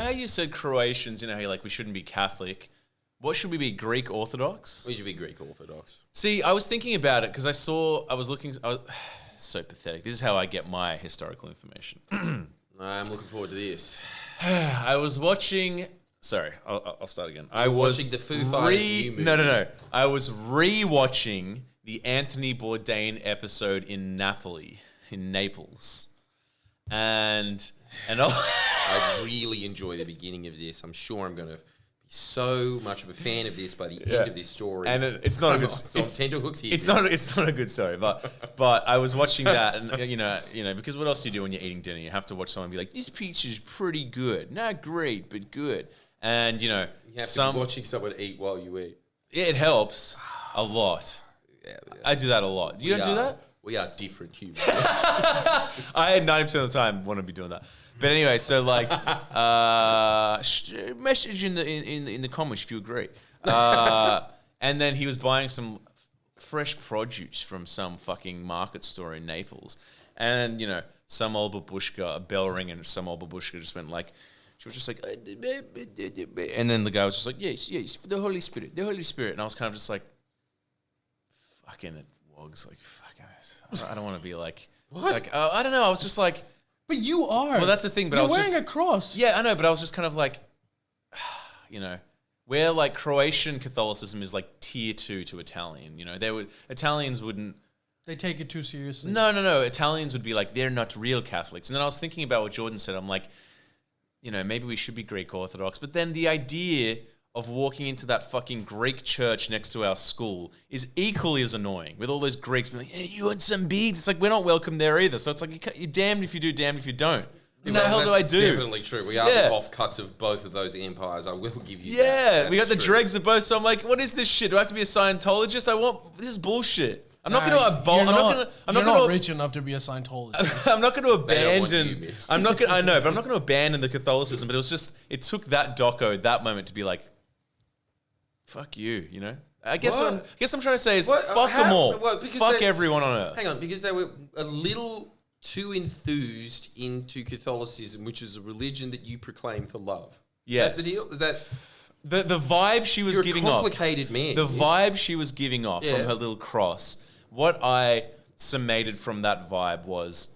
how you said Croatians, you know, how you're like, we shouldn't be Catholic. What should we be, Greek Orthodox? We should be Greek Orthodox. See, I was thinking about it because it's so pathetic. This is how I get my historical information. I'm looking forward to this. I was watching... Sorry, I'll start again. I was watching the Foo Fighters new movie. No. I was re-watching the Anthony Bourdain episode in Naples. And I really enjoy the beginning of this. I'm sure I'm going to be so much of a fan of this by the end of this story. And it's not a good... So I'm tenterhooks here. It's not a good story, but I was watching that, and you know, because what else do you do when you're eating dinner? You have to watch someone be like, "This pizza's pretty good, not great, but good." And you know, you have to be watching someone eat while you eat. It helps a lot. Yeah. I do that a lot. You don't do that? We are different humans. I 90% of the time want to be doing that. But anyway, so like, message in the comments if you agree. And then he was buying some fresh produce from some fucking market store in Naples, and you know, some old babushka, a bell ring, and some old babushka just went like, she was just like, and then the guy was just like, yes, the Holy Spirit, and I was kind of just like, fucking it, wogs, like fucking it. I don't want to be like, what? Like, I don't know. I was just like. But you are. Well, that's the thing. But you're I was wearing a cross. Yeah, I know. But I was just kind of like, you know, where like Croatian Catholicism is like tier 2 to Italian. You know, Italians wouldn't. They take it too seriously. No. Italians would be like, they're not real Catholics. And then I was thinking about what Jordan said. I'm like, you know, maybe we should be Greek Orthodox. But then the idea of walking into that fucking Greek church next to our school is equally as annoying, with all those Greeks being like, "Hey, you want some beads?" It's like, we're not welcome there either. So it's like, you're damned if you do, damned if you don't. What the hell do I do? Definitely true. We are the offcuts of both of those empires. I will give you that. Yeah, we got the dregs of both. So I'm like, what is this shit? Do I have to be a Scientologist? This is bullshit. I'm not going to abandon. You're not rich enough to be a Scientologist. I'm not going to abandon. I'm not going to abandon the Catholicism. But it was just, it took that doco, that moment, to be like, fuck you. You know. I guess what I'm trying to say is, fuck them all. Fuck everyone on earth. Hang on, because they were a little too enthused into Catholicism, which is a religion that you proclaim to love. Yes. Is that the deal? Is that the vibe she was giving off? You're a complicated man. The vibe she was giving off from her little cross. What I summated from that vibe was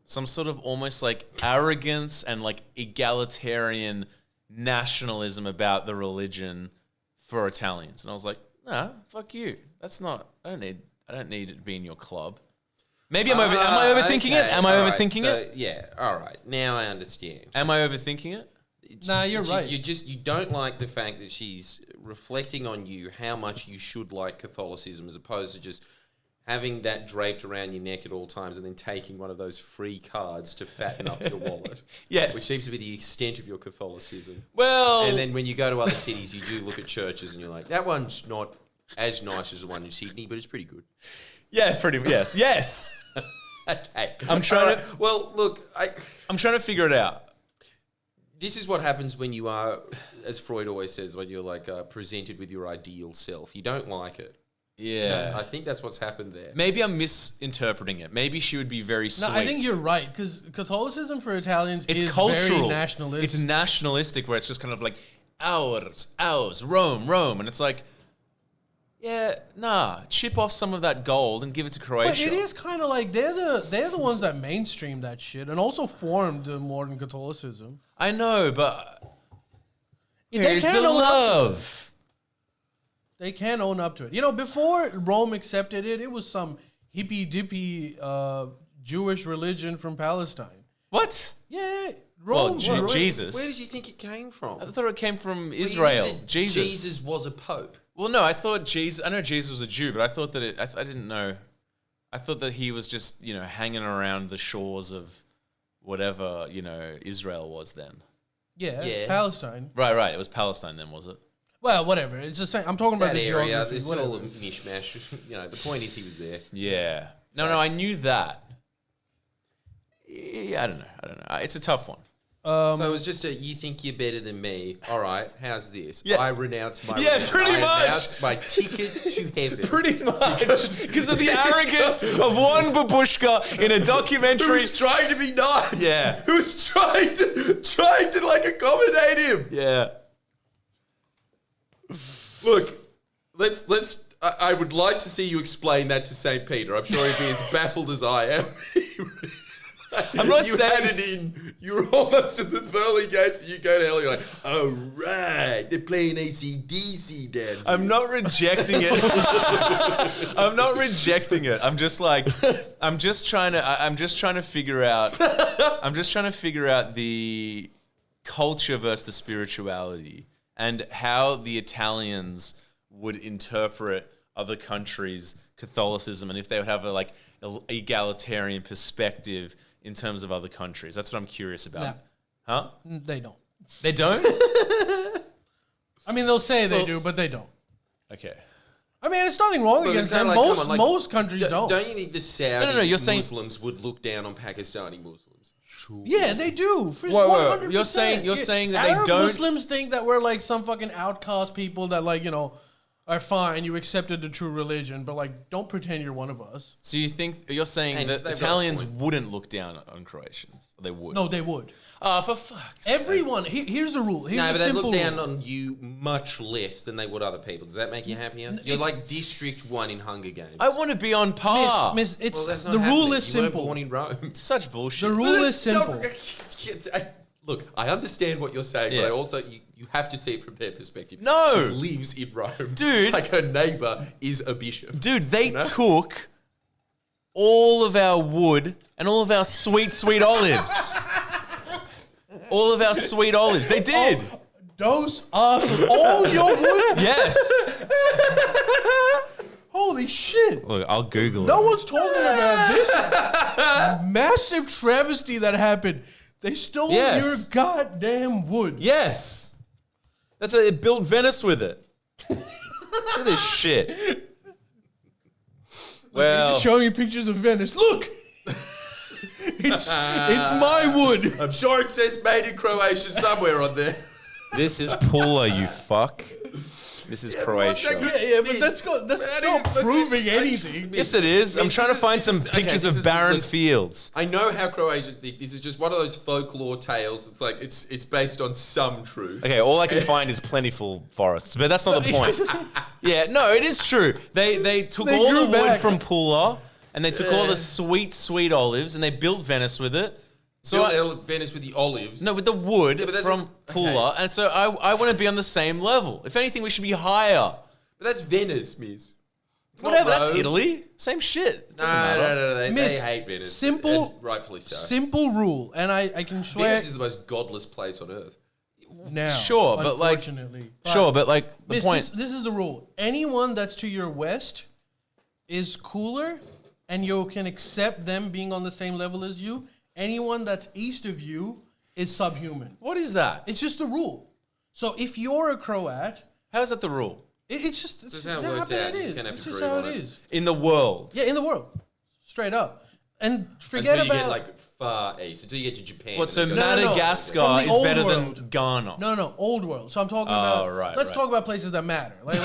some sort of almost like arrogance and like egalitarian nationalism about the religion for Italians. And I was like, nah, fuck you. That's not, I don't need it to be in your club. Maybe am I overthinking it? Am I overthinking it? Yeah, all right. Now I understand. Am I overthinking it? Nah, you're right. You don't like the fact that she's reflecting on you how much you should like Catholicism, as opposed to just having that draped around your neck at all times and then taking one of those free cards to fatten up your wallet. Yes. Which seems to be the extent of your Catholicism. Well... And then when you go to other cities, you do look at churches and you're like, that one's not as nice as the one in Sydney, but it's pretty good. Yeah, yes. Yes! Okay. I'm trying to... Well, look, I'm trying to figure it out. This is what happens when you are, as Freud always says, when you're like presented with your ideal self. You don't like it. Yeah. I think that's what's happened there. Maybe I'm misinterpreting it. Maybe she would be very sweet. No, I think you're right, because Catholicism for Italians is cultural. very nationalistic. It's nationalistic, where it's just kind of like, ours, Rome. And it's like, yeah, nah, chip off some of that gold and give it to Croatia. But it is kind of like they're the ones that mainstream that shit and also formed the modern Catholicism. I know, but here's the love. They can own up to it. You know, before Rome accepted it, it was some hippy-dippy Jewish religion from Palestine. What? Yeah, Rome. Well, Jesus. Where did you think it came from? I thought it came from Israel. Jesus was a pope. Well, no, I know Jesus was a Jew, but I thought that I didn't know. I thought that he was just, you know, hanging around the shores of whatever, you know, Israel was then. Yeah. Palestine. Right. It was Palestine then, was it? Well, whatever. It's the same. I'm talking about the area. geography. It's all a mishmash. You know, the point is he was there. Yeah. No, I knew that. Yeah, I don't know. It's a tough one. So it was just you think you're better than me. All right, how's this? Yeah. I renounce my pretty much. renounce my ticket to heaven. Pretty much. Because of the arrogance of one babushka in a documentary. Who's trying to be nice. Yeah. Who's trying to like accommodate him. Yeah. Look, let's. I would like to see you explain that to St. Peter. I'm sure he'd be as baffled as I am. I'm not you saying... had it in. You were almost at the pearly gates, and you go to hell. You're like, oh right, they're playing AC/DC then. I'm not rejecting it. I'm not rejecting it. I'm just like, I'm just trying to figure out the culture versus the spirituality and how the Italians would interpret other countries' Catholicism and if they would have a like egalitarian perspective in terms of other countries. That's what I'm curious about. No. Huh? They don't. They don't? I mean, they'll say they do, but they don't. Okay. I mean, it's nothing wrong Look, against it's them. kinda like, come on, Most countries don't. Don't you think the Saudi you're saying- Muslims would look down on Pakistani Muslims? Sure. Yeah, they do. For Whoa. 100%. You're saying that they Arab don't- Muslims think that we're like some fucking outcast people that like, are fine. You accepted the true religion, but like, don't pretend you're one of us. So you're saying And that they've got a Italians point. wouldn't look down on Croatians? Or they would? No, they would. Oh, for fuck's sake. Everyone. Here's the rule. Here's No, the but they simple look down rule. on you much less than they would other people. Does that make you happier? You're like District 1 in Hunger Games. I want to be on par. Miss, well, it's that's not the rule happening. is You weren't simple. born in Rome. It's such bullshit. The rule is simple. Look, I understand what you're saying, Yeah. but I also you have to see it from their perspective. No. She lives in Rome, Dude. Like her neighbor is a bishop. Dude, they took all of our wood and all of our sweet, sweet olives. All of our sweet olives. They did. Those awesome. All your wood. Yes. Holy shit. Look, I'll Google No one's talking about this massive travesty that happened. They stole Yes. your goddamn wood. Yes. That's how they built Venice with it. Look at this shit. Well, Just showing you pictures of Venice. Look. It's my wood. I'm sure it says made in Croatia somewhere on there. this is Pula, you fuck. This is Croatia. Yeah, but that's not proving anything. Yes, it is. I'm trying to find some pictures of barren fields. I know how Croatians think. This is just one of those folklore tales. It's like it's based on some truth. Okay, all I can find is plentiful forests, but that's not the point. Yeah, no, it is true. They took They all grew the wood back. from Pula, and they took all the sweet, sweet olives, and they built Venice with it. So Venice with the olives. no, with the wood but that's from Pula, and so I want to be on the same level. If anything, we should be higher. But that's Venice, miss. It's not Whatever, that's Rome. Italy. Same shit. It doesn't matter. No. They Miss, hate Venice. simple- and rightfully so. Simple rule, and I can swear Venice is the most godless place on earth. now. Sure, but like- unfortunately. Sure, but like the Miss, point. this is the rule. Anyone that's to your west is cooler, and you can accept them being on the same level as you. Anyone that's east of you is subhuman. What is that? It's just the rule. So if you're a Croat, How is that the rule it's just This is how it that's worked how out. it You're is. just gonna have It's to just groove how on it it. is. in the world? Yeah, in the world, straight up. And forget Until you about get like far east. Until you get to Japan. What? So and you go- no, no. Madagascar From the is old better world. than Ghana. no, old world. So I'm talking about. right, Let's right. talk about places that matter. Like,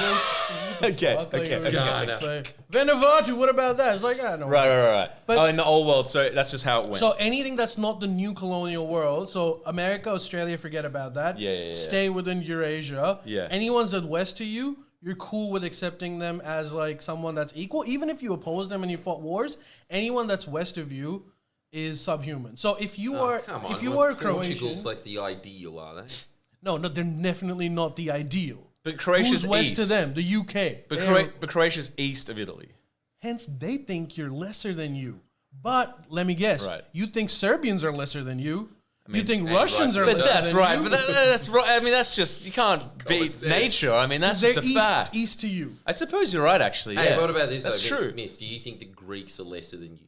Okay, fuck, okay, like, okay. like, Vanuatu. What about that? It's like I don't know. Right. But- Oh, in the old world, so that's just how it went. So anything that's not the new colonial world, so America, Australia, forget about that. Yeah. Stay within Eurasia. Yeah. Anyone's that west to you, you're cool with accepting them as like someone that's equal, even if you oppose them and you fought wars. Anyone that's west of you is subhuman. So if you are, Come on, if you well, are Croatian, Portugal's like the ideal, are they? no, they're definitely not the ideal. but Croatia's Who's west east. to them? The UK. But, They're- but Croatia's east of Italy. Hence, they think you're lesser than you. But let me guess, Right. you think Serbians are lesser than you. You think and Russians are rightfully lesser But that's than right. you. But that's right. I mean, that's just you can't beat sense. nature. I mean, that's They're just a fact. east to you. I suppose you're right. Actually, Hey, yeah. what about this? That's though? true. Miss, do you think the Greeks are lesser than you?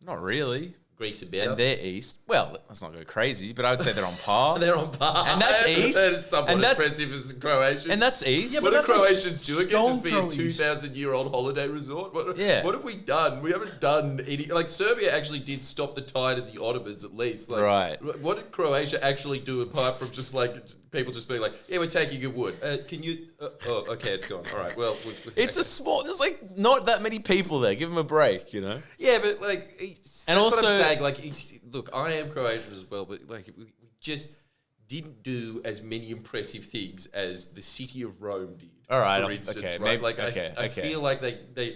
Not really. Greeks are better. And they're East. Well, let's not go crazy, but I would say they're on par. They're on par. And that's East. That is somewhat And that's- impressive as Croatians. And that's East. Yeah, what but do that's like Croatians do again? Just be a Stone Crow East. 2,000-year-old holiday resort? What have we done? We haven't done any... Like, Serbia actually did stop the tide of the Ottomans, at least. Like, Right. What did Croatia actually do, apart from just, like, people just being like, yeah, we're taking your wood. Can you... oh, okay, it's gone. All right, well... It's a small... There's, like, not that many people there. Give them a break, you know? Yeah, but, like... And that's what also- I'm saying. Like, look, I am Croatian as well, but, like, we just... didn't do as many impressive things as the city of Rome did. All right, for instance, okay, right? maybe- Like okay, I okay. feel like their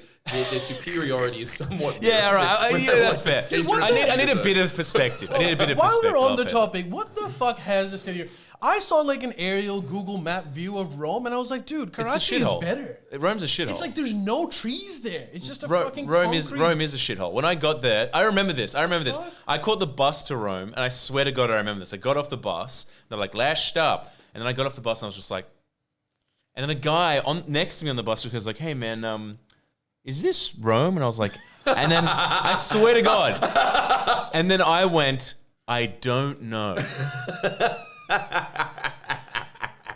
superiority is somewhat. Yeah, all right. when Yeah, they're that's like the fair. center What of the- the I need a bit universe. of perspective. I need a bit of While perspective. we're on I'll the pay. topic, what the fuck has the city? I saw like an aerial Google map view of Rome, and I was like, dude, It's a Karachi is shithole. better. Rome's a shithole. It's like there's no trees there. It's just a fucking Rome concrete. is a shithole. When I got there, I remember this. Fuck. I caught the bus to Rome, and I swear to God, I remember this. I got off the bus. They're like, "Last stop," and then I got off the bus, and I was just like, and then a guy next to me on the bus was like, "Hey man, is this Rome?" And I was like, and then I swear to God, and then I went, "I don't know."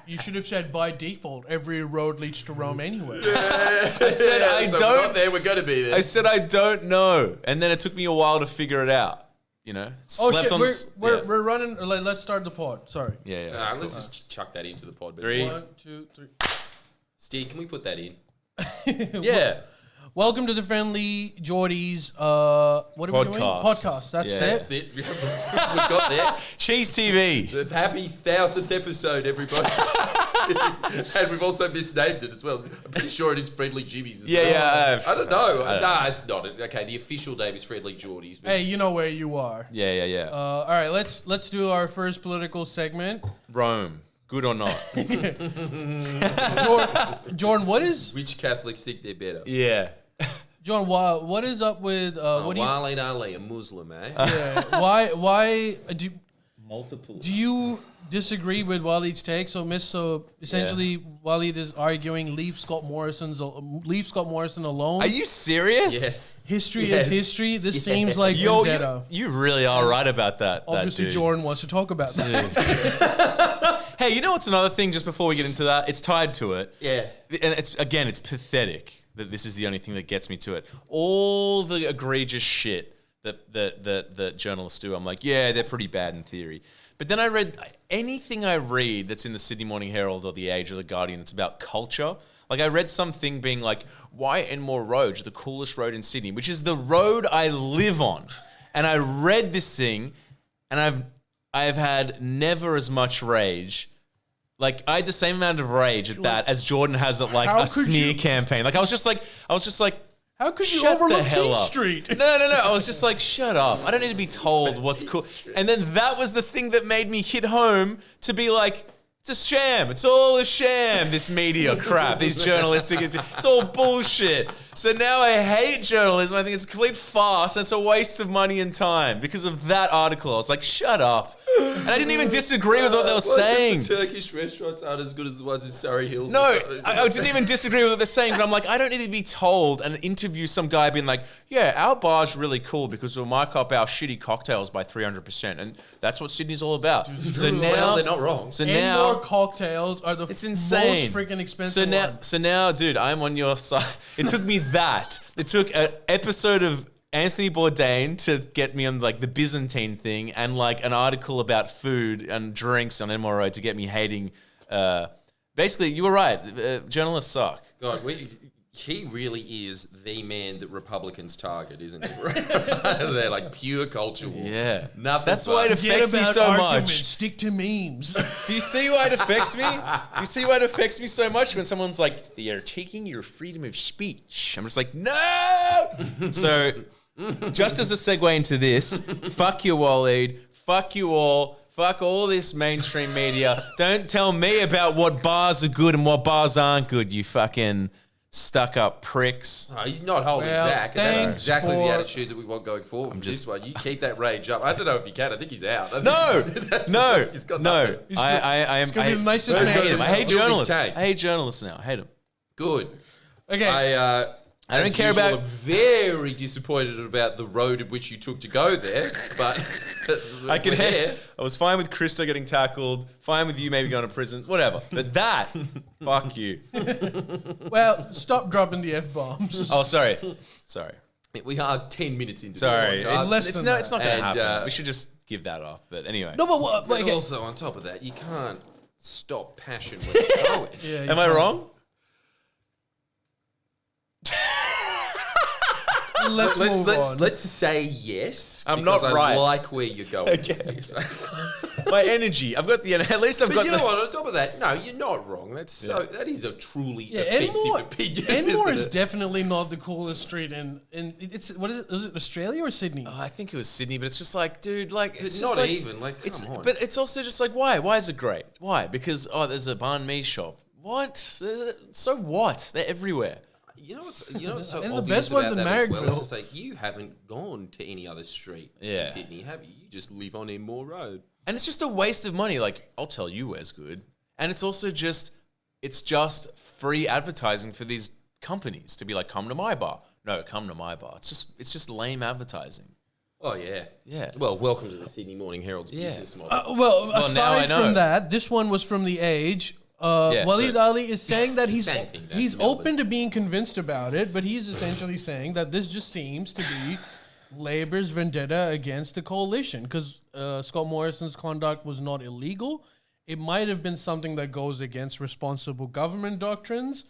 You should have said by default, every road leads to Rome anyway. I said, "I So don't." We're not there. We're going to be there. I said, "I don't know," and then it took me a while to figure it out. You know, Oh Slept shit, on s- we're yeah. running. Like, let's start the pod. Sorry. Yeah. Cool. Let's just chuck that into the pod. But 3. 1, 2, 3. Steve, can we put that in? Yeah. Welcome to the Friendlyjordies. What are we doing? Podcast. Podcast. That's Yeah. it. That's it. We've got there. Cheese TV. The happy 1,000th episode, everybody. And we've also misnamed it as well. I'm pretty sure it is Friendly Jimmy's. as well. Yeah. I don't know. Nah, it's not. Okay, the official name is Friendlyjordies. But Hey, you know where you are. Yeah. All right, let's do our first political segment. Rome. Good or not? Jordan, what is which Catholics think they're better? Yeah. Jordan? What is up with what do you? Waleed Ali, a Muslim, eh? Yeah, why Multiple. do you disagree with Waleed's take? So essentially, Waleed is arguing leave Scott Morrison alone. Are you serious? Yes. History Yes. is history. This seems like Yo, vendetta. you really are right about that. Obviously, that dude. Jordan wants to talk about that. Hey, you know what's another thing? Just before we get into that, it's tied to it, Yeah. and it's pathetic that this is the only thing that gets me to it. All the egregious shit that journalists do, I'm like, yeah, they're pretty bad in theory. But then I read anything I read that's in the Sydney Morning Herald or the Age or the Guardian that's about culture. Like I read something being like, why Enmore Road's the coolest road in Sydney, which is the road I live on. And I read this thing, and I've had never as much rage. Like I had the same amount of rage at that as Jordan has at like How a could smear you- campaign. Like I was just like, How could you shut the overlook hell King up. Street? No. I was just like, shut up. I don't need to be told what's cool. And then that was the thing that made me hit home to be like, it's a sham. It's all a sham, this media crap, these journalistic... It's all bullshit. So now I hate journalism. I think it's a complete farce. And it's a waste of money and time because of that article. I was like, shut up. And I didn't even disagree with what they were saying. The Turkish restaurants aren't as good as the ones in Surrey Hills. No, I didn't even disagree with what they're saying, but I'm like, I don't need to be told and interview some guy being like, yeah, our bar's really cool because we'll mark up our shitty cocktails by 300%, and that's what Sydney's all about. So now, well, they're not wrong. So And now, more cocktails are the it's insane. most freaking expensive So now, ones. so now, dude, I'm on your side. It took me that. It took an episode of Anthony Bourdain to get me on like the Byzantine thing, and like an article about food and drinks on MRO to get me hating. Basically, you were right. Journalists suck. God, he really is the man that Republicans target, isn't he? They're like pure culture war. Yeah. Nothing. That's but- why it Forget affects me about so arguments, much. Stick to memes. Do you see why it affects me? Do you see why it affects me so much when someone's like, they are taking your freedom of speech? I'm just like, no! So, just as a segue into this, fuck you, Waleed. Fuck you all. Fuck all this mainstream media. Don't tell me about what bars are good and what bars aren't good, you fucking stuck-up pricks. Oh, he's not holding Well, back. And that's thanks exactly the for- attitude that we want going forward from this one. You keep that rage up. I don't know if you can. I think he's out. No, no, He's got no. nothing. I am. He's gonna be the nicest I man. hate him. I hate Build his journalists. tank. I hate journalists now. I hate them. Good. Okay. I don't As care usual, about. I'm very disappointed about the road at which you took to go there, but I can we're there. I was fine with Krista getting tackled. Fine with you maybe going to prison. Whatever. But that, fuck you. Well, stop dropping the F-bombs. Oh, sorry. We are 10 minutes into Sorry. this podcast. It's, less it's than not. that. It's not going to And, happen. We should just give that off. But anyway. No, but what? But Like, also, on top of that, you can't stop passion when it's going. yeah, you Am I can't- wrong? Let's move on. Let's say yes. I'm because not I right. like where you're going. Okay. My energy. I've got the. At least I've But got. you the, know what? On top of that, no, you're not wrong. That is a truly offensive opinion. Enmore isn't is it? definitely not the coolest street in it's what is it? Is it Australia or Sydney? I think it was Sydney, but it's just like, dude, like it's It's just not like, even. Like, come It's on. but it's also just like why? Why is it great? Why? Because there's a banh mi shop. What? So what? They're everywhere. You know what's so And the obvious best ones about in that as well? Marrickville. It's like you haven't gone to any other street Yeah. in Sydney, have you? You just live on Enmore Road. And it's just a waste of money. Like, I'll tell you where's good. And it's also just free advertising for these companies to be like, come to my bar. No, come to my bar. It's just lame advertising. Oh yeah, Yeah. Well, welcome to the Sydney Morning Herald's Yeah. business model. Well, now I aside know. from that, this one was from The Age. Waleed so- Ali is saying that he's Same thing, that's he's Melbourne. open to being convinced about it, but he's essentially saying that this just seems to be Labor's vendetta against the coalition because Scott Morrison's conduct was not illegal. It might have been something that goes against responsible government doctrines,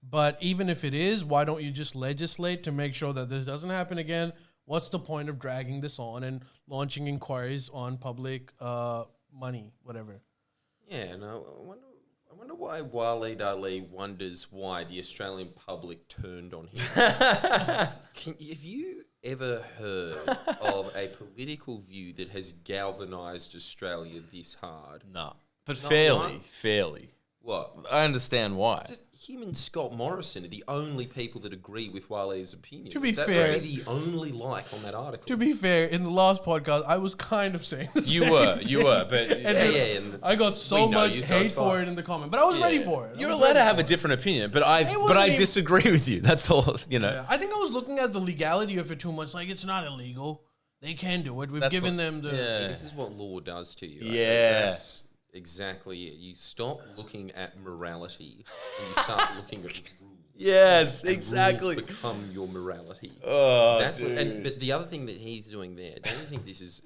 but even if it is, why don't you just legislate to make sure that this doesn't happen again? What's the point of dragging this on and launching inquiries on public money, whatever? Yeah, no, I wonder why Waleed Ali wonders why the Australian public turned on him. Have you ever heard of a political view that has galvanised Australia this hard? No. But Not fairly. What? I understand why. Just him and Scott Morrison are the only people that agree with Waleed's opinion. To be That fair- would be the only like on that article. To be fair, in the last podcast, I was kind of saying the You same were, thing. but And Yeah, then yeah, and I got we so know much you, so hate it's for fine. it in the comment, but I was ready for it. I You're was allowed ready to have for a it. different opinion, but wasn't I even- disagree with you. That's all, you know. Yeah, I think I was looking at the legality of it too much. Like, it's not illegal. They can do it. We've That's given what- them the... yeah. This is what law does to you. I think Yeah. That's exactly it. You stop looking at morality and you start looking at rules. Yes, And exactly. rules become your morality. Oh, That's dude. what, but the other thing that he's doing there, don't you think this is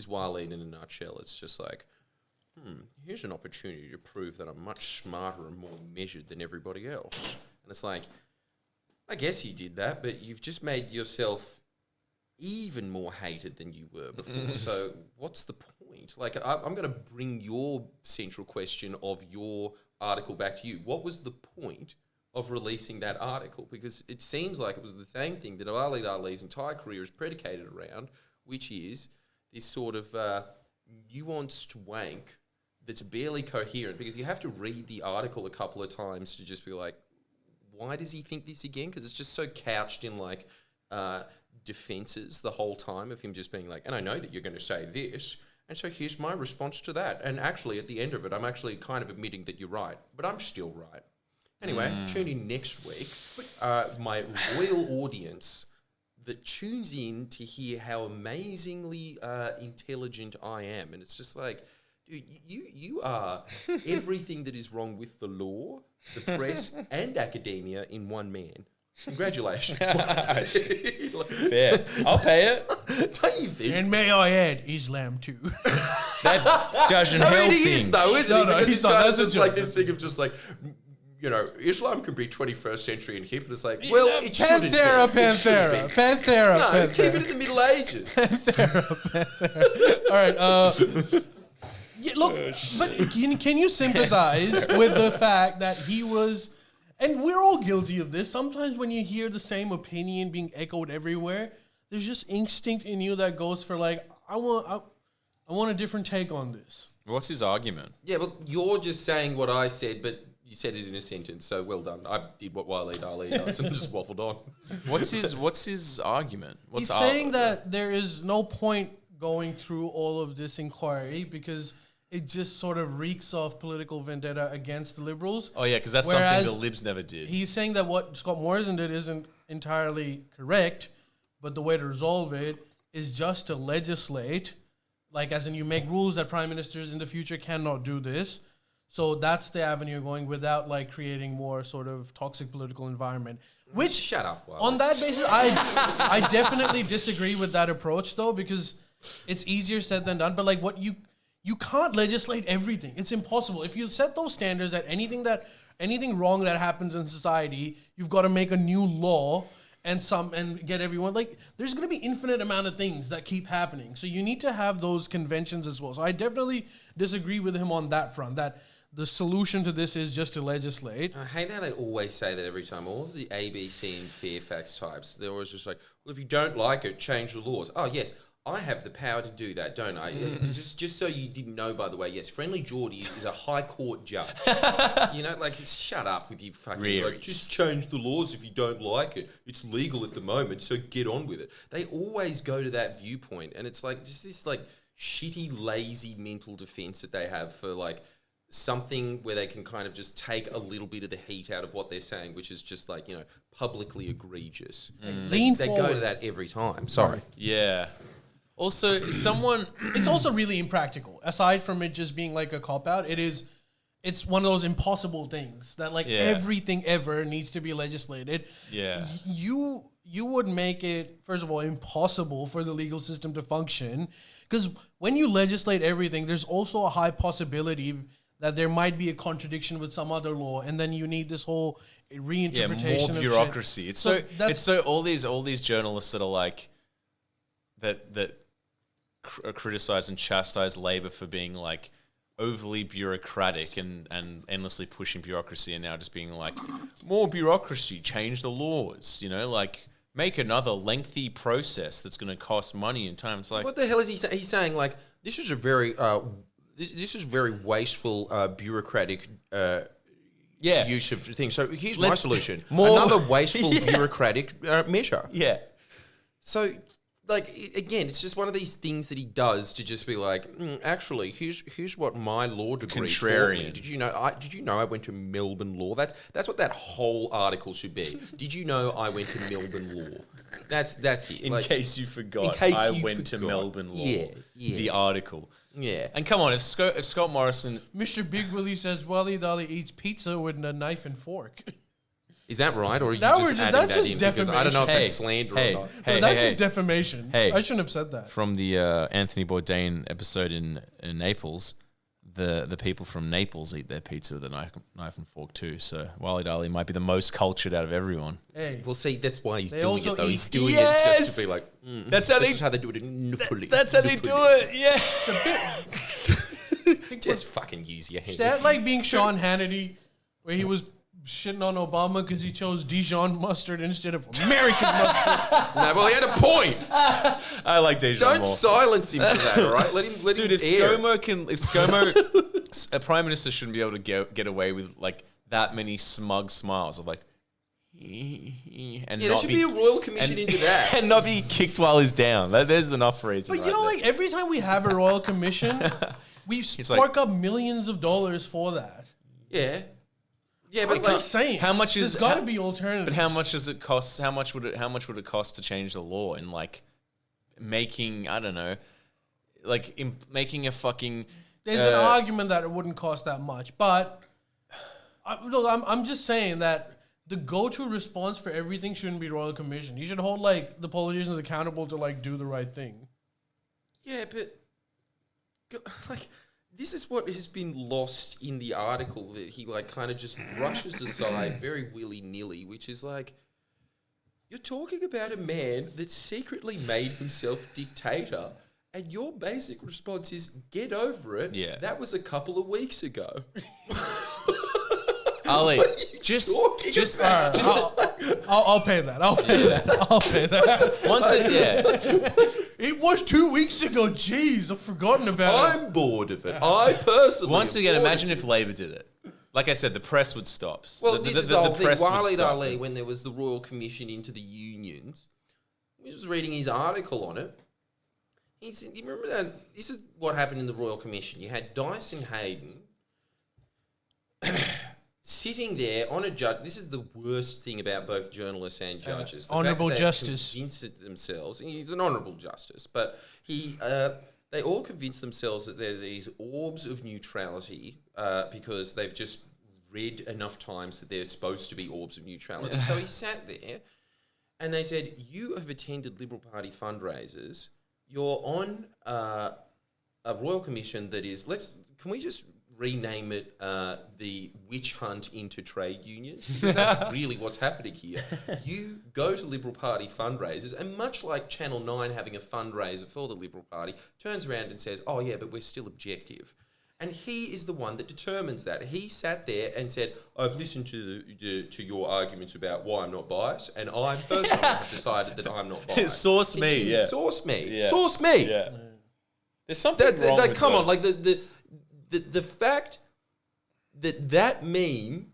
Waleed in a nutshell? It's just like, here's an opportunity to prove that I'm much smarter and more measured than everybody else. And it's like, I guess you did that, but you've just made yourself even more hated than you were before. So what's the point? Like, I'm going to bring your central question of your article back to you. What was the point of releasing that article? Because it seems like it was the same thing that Waleed Ali's entire career is predicated around, which is this sort of nuanced wank that's barely coherent, because you have to read the article a couple of times to just be like, why does he think this again? Because it's just so couched in like defenses the whole time of him just being like, and I know that you're going to say this, and so here's my response to that. And actually, at the end of it, I'm actually kind of admitting that you're right, but I'm still right. Anyway, tune in next week. My royal audience that tunes in to hear how amazingly intelligent I am. And it's just like, dude, you are everything that is wrong with the law, the press, and academia in one man. Congratulations. Fair. I'll pay it. Don't you think? And may I add, Islam too. That doesn't I help mean, he things. is though, isn't No, he? no, Because he's it's not. kind of That's a just like joke. this thing of just like, you know, Islam can be 21st century and hip, and it's like, well, it shouldn't be. Panthera, It shouldn't be. Panthera. No, keep it in the Middle Ages. All right. Yeah, look, but can you sympathize with the fact that he was, and we're all guilty of this. Sometimes when you hear the same opinion being echoed everywhere, there's just instinct in you that goes for like, I want a different take on this. What's his argument? Yeah, well, you're just saying what I said, but you said it in a sentence, so well done. I did what Waleed Ali does and just waffled on. What's his argument? He's saying that there is no point going through all of this inquiry because it just sort of reeks of political vendetta against the Liberals. Oh yeah, because that's Whereas something the Libs never did. He's saying that what Scott Morrison did isn't entirely correct, but the way to resolve it is just to legislate, like as in you make rules that prime ministers in the future cannot do this. So that's the avenue you're going without like creating more sort of toxic political environment. Which Shut up, Waleed. on that basis, I definitely disagree with that approach though, because it's easier said than done. But like you can't legislate everything. It's impossible. If you set those standards that anything wrong that happens in society, you've got to make a new law and get everyone like there's going to be infinite amount of things that keep happening. So you need to have those conventions as well. So I definitely disagree with him on that front, that the solution to this is just to legislate. I hate how they always say that every time. All of the ABC and Fairfax types, they're always just like, well, if you don't like it, change the laws. Oh, yes, I have the power to do that, don't I? Just so you didn't know, by the way, yes, Friendlyjordies is a high court judge. You know, like, shut up with you fucking, like, just change the laws if you don't like it. It's legal at the moment, so get on with it. They always go to that viewpoint, and it's like, just this, like, shitty, lazy mental defense that they have for, like, something where they can kind of just take a little bit of the heat out of what they're saying, which is just like, you know, publicly egregious. They go to that every time. Sorry. Yeah. Also, It's also really impractical. Aside from it just being like a cop-out, it's one of those impossible things that like everything ever needs to be legislated. Yeah. You would make it, first of all, impossible for the legal system to function, because when you legislate everything, there's also a high possibility that there might be a contradiction with some other law, and then you need this whole reinterpretation. More bureaucracy. It's so all these journalists that are like that criticize and chastise Labor for being like overly bureaucratic and endlessly pushing bureaucracy, and now just being like, more bureaucracy, change the laws, you know, like make another lengthy process that's going to cost money and time. It's like, what the hell is he saying? He's saying like, this is a very this is very wasteful bureaucratic use of things. So here's my solution: another wasteful bureaucratic measure. Yeah. So, like, again, it's just one of these things that he does to just be like, actually, here's what my law degree taught me. Did you know I went to Melbourne Law? That's what that whole article should be. Did you know I went to Melbourne Law? That's it. In case you forgot, I went to Melbourne Law. Yeah. The article. Yeah. And come on, if Scott Morrison... Mr. Big Willie says Waleed Ali eats pizza with a knife and fork. Is that right, or are you just adding that in? Because I don't know if that's slander or not. That's just defamation. Hey, I shouldn't have said that. From the Anthony Bourdain episode in Naples, the people from Naples eat their pizza with a knife and fork too. So Waleed Ali might be the most cultured out of everyone. Hey, well, see, that's why he's doing it, though. He's doing Yes! it just to be like, That's how they do it in Napoli. That's how they do it. Yeah. Just fucking use your hands. that like being Sean Hannity, where he was shitting on Obama because he chose Dijon mustard instead of American mustard. No, well, he had a point. I like Dijon Don't more. silence him for that, all right? Let him Dude, if air. ScoMo, a prime minister shouldn't be able to get away with like that many smug smiles of like, and there should be a royal commission into that. and not be kicked while he's down. There's enough reason. But you know, like every time we have a royal commission, we spark up millions of dollars for that. Yeah. Yeah, I'm but like, just saying, how much is there's got to be alternatives. But how much does it cost? How much would it cost to change the law and like making, I don't know, like making a fucking... There's an argument that it wouldn't cost that much, but I'm just saying that the go-to response for everything shouldn't be royal commission. You should hold like the politicians accountable to like do the right thing. yeah, but like, this is what has been lost in the article that he like kind of just brushes aside very willy-nilly, which is like, you're talking about a man that secretly made himself dictator, and your basic response is, get over it. Yeah. That was a couple of weeks ago. Ali, What are you talking about? I'll pay that. I'll pay that. Once it, It was 2 weeks ago. Jeez, I've forgotten about it. I'm bored of it. I personally. Once am again, bored imagine of if Labor did it. Like I said, the press would stop. Well, this is the whole thing. press would Waleed stop. Ali, when there was the Royal Commission into the unions, he was reading his article on it. You remember that? This is what happened in the Royal Commission. You had Dyson Hayden sitting there on a judge. This is the worst thing about both journalists and judges. Honourable justice. Convinced themselves. He's an honourable justice, but they all convince themselves that they're these orbs of neutrality because they've just read enough times that they're supposed to be orbs of neutrality. So he sat there and they said, you have attended Liberal Party fundraisers. You're on a Royal Commission that is, can we just rename it the witch hunt into trade unions? Because that's really what's happening here. You go to Liberal Party fundraisers, and much like Channel 9 having a fundraiser for the Liberal Party, turns around and says, oh yeah, but we're still objective. And he is the one that determines that. He sat there and said, I've listened to your arguments about why I'm not biased, and I personally have decided that I'm not biased. Source me, yeah. Source me. Yeah. Source me. Yeah. There's something wrong with come that. on, like the fact that meme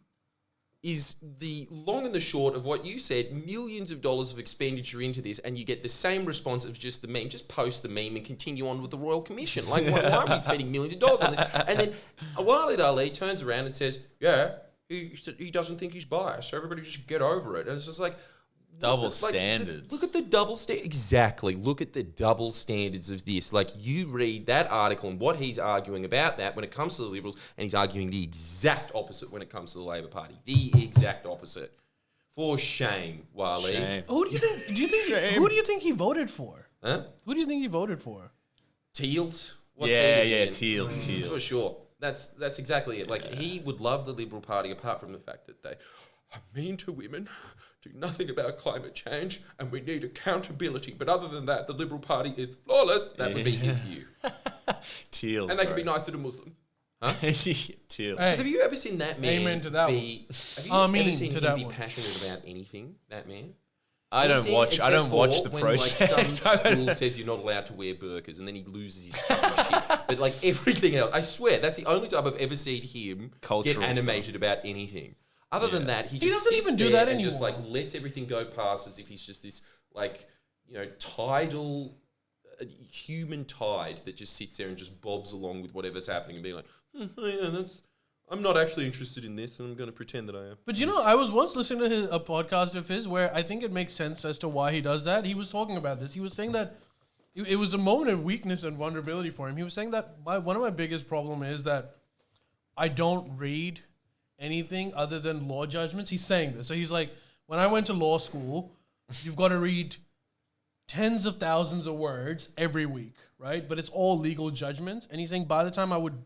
is the long and the short of what you said, millions of dollars of expenditure into this, and you get the same response of just the meme. Just post the meme and continue on with the Royal Commission. Like, why are we spending millions of dollars on this? And then Waleed Ali turns around and says, yeah, he doesn't think he's biased, so everybody just get over it. And it's just like... Double standards. Look at the double standards. Exactly. Look at the double standards of this. Like, you read that article and what he's arguing about that when it comes to the Liberals, and he's arguing the exact opposite when it comes to the Labor Party. The exact opposite. For shame, Waleed. Shame. Who do you think? Who do you think he voted for? Huh? Who do you think he voted for? Teals? Teals. For sure. That's exactly it. Like, he would love the Liberal Party apart from the fact that they are mean to women, do nothing about climate change, and we need accountability. But other than that, the Liberal Party is flawless. That would be his view. Teals, and they can be nice to the Muslims. Huh? Teals. Hey, Have you ever seen that man amen to that have you ever seen to him that be one. passionate about anything, that man? I don't watch the when, project. Like, some school says you're not allowed to wear burqas, and then he loses his fucking shit. But like everything else, I swear, that's the only time I've ever seen him Cultural get animated about anything. Other than that, he just doesn't sits even do there that and just anymore. like lets everything go past as if he's just this like, you know, tidal human tide that just sits there and just bobs along with whatever's happening and being like, oh yeah, I'm not actually interested in this, and I'm going to pretend that I am. But you know, I was once listening to a podcast of his where I think it makes sense as to why he does that. He was talking about this. He was saying that it was a moment of weakness and vulnerability for him. He was saying that one of my biggest problem is that I don't read anything other than law judgments. He's saying this. So he's like, when I went to law school, you've got to read tens of thousands of words every week, right? But it's all legal judgments. And he's saying by the time I would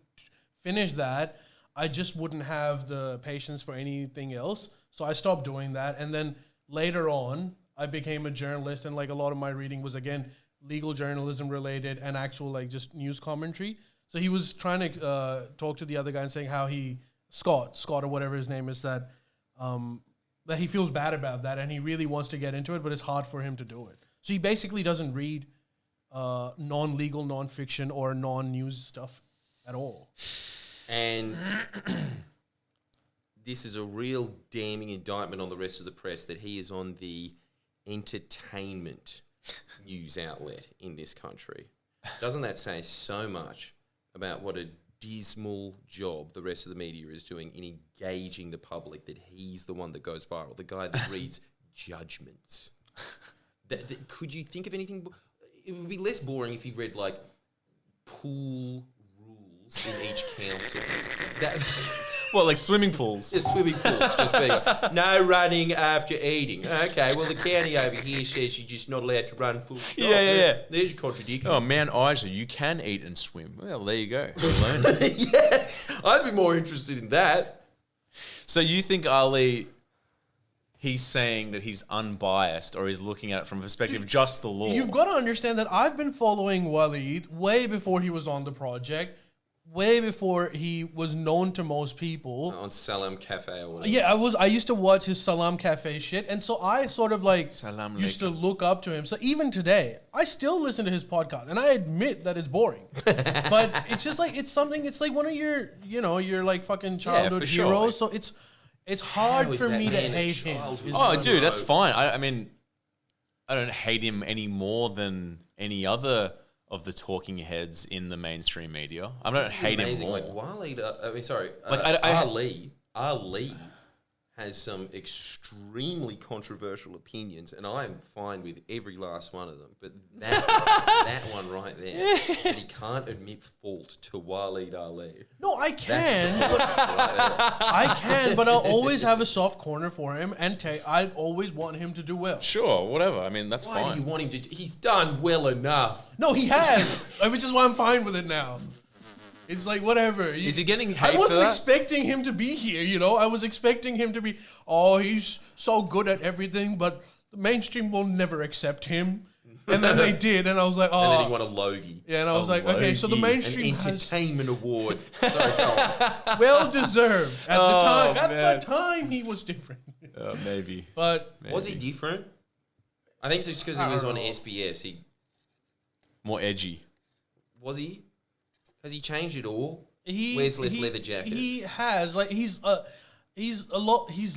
finish that, I just wouldn't have the patience for anything else. So I stopped doing that. And then later on, I became a journalist, and like a lot of my reading was, again, legal journalism related and actual like just news commentary. So he was trying to talk to the other guy and saying how Scott or whatever his name is, that he feels bad about that and he really wants to get into it, but it's hard for him to do it. So he basically doesn't read non-legal, non-fiction or non-news stuff at all. And this is a real damning indictment on the rest of the press that he is on the entertainment news outlet in this country. Doesn't that say so much about what a dismal job the rest of the media is doing in engaging the public, that he's the one that goes viral, the guy that reads judgments? Could you think of anything? It would be less boring if you read like pool rules in each council. Well, like swimming pools. Just swimming pools, just being like, no running after eating. Okay, well, the county over here says you're just not allowed to run full stop. Yeah. There's your contradiction. Oh, Mount Isa, you can eat and swim. Well, there you go. You learned it. Yes, I'd be more interested in that. So you think Ali, he's saying that he's unbiased, or he's looking at it from a perspective of just the law? You've got to understand that I've been following Waleed way before he was on the project, way before he was known to most people. On Salam Cafe or whatever. Yeah, I used to watch his Salam Cafe shit, and so I sort of like Salam used to look up to him. So even today, I still listen to his podcast, and I admit that it's boring. But it's just like it's like one of your, your like fucking childhood for sure. heroes. So it's hard How is for that me to man a hate him. childhood is Oh, what- dude, that's fine. I mean, I don't hate him any more than any other of the talking heads in the mainstream media. I don't This is hate amazing. him more. Like Waleed, Like Ali has some extremely controversial opinions, and I am fine with every last one of them. But that one right there, that he can't admit fault to Waleed Ali. No, I can. I can, but I'll always have a soft corner for him, and I'd always want him to do well. Sure, whatever. I mean, that's Why fine. do you want him to? He's done well enough. No, he has, which is why I'm fine with it now. It's like, whatever. Is he getting hate I for wasn't that? expecting him to be here, you know? I was expecting him to be, he's so good at everything, but the mainstream will never accept him. And then they did, and I was like, And then he won a Logie. Yeah, and I was like, okay, so the Logie. An mainstream has entertainment award. Sorry, go on. well deserved. At the time, man. at the time, he was different. Maybe. But Was he different? I think just because he I was don't on know. SBS, More edgy. was he? Has he changed it all? he Wears less he- leather jackets. He has, like, he's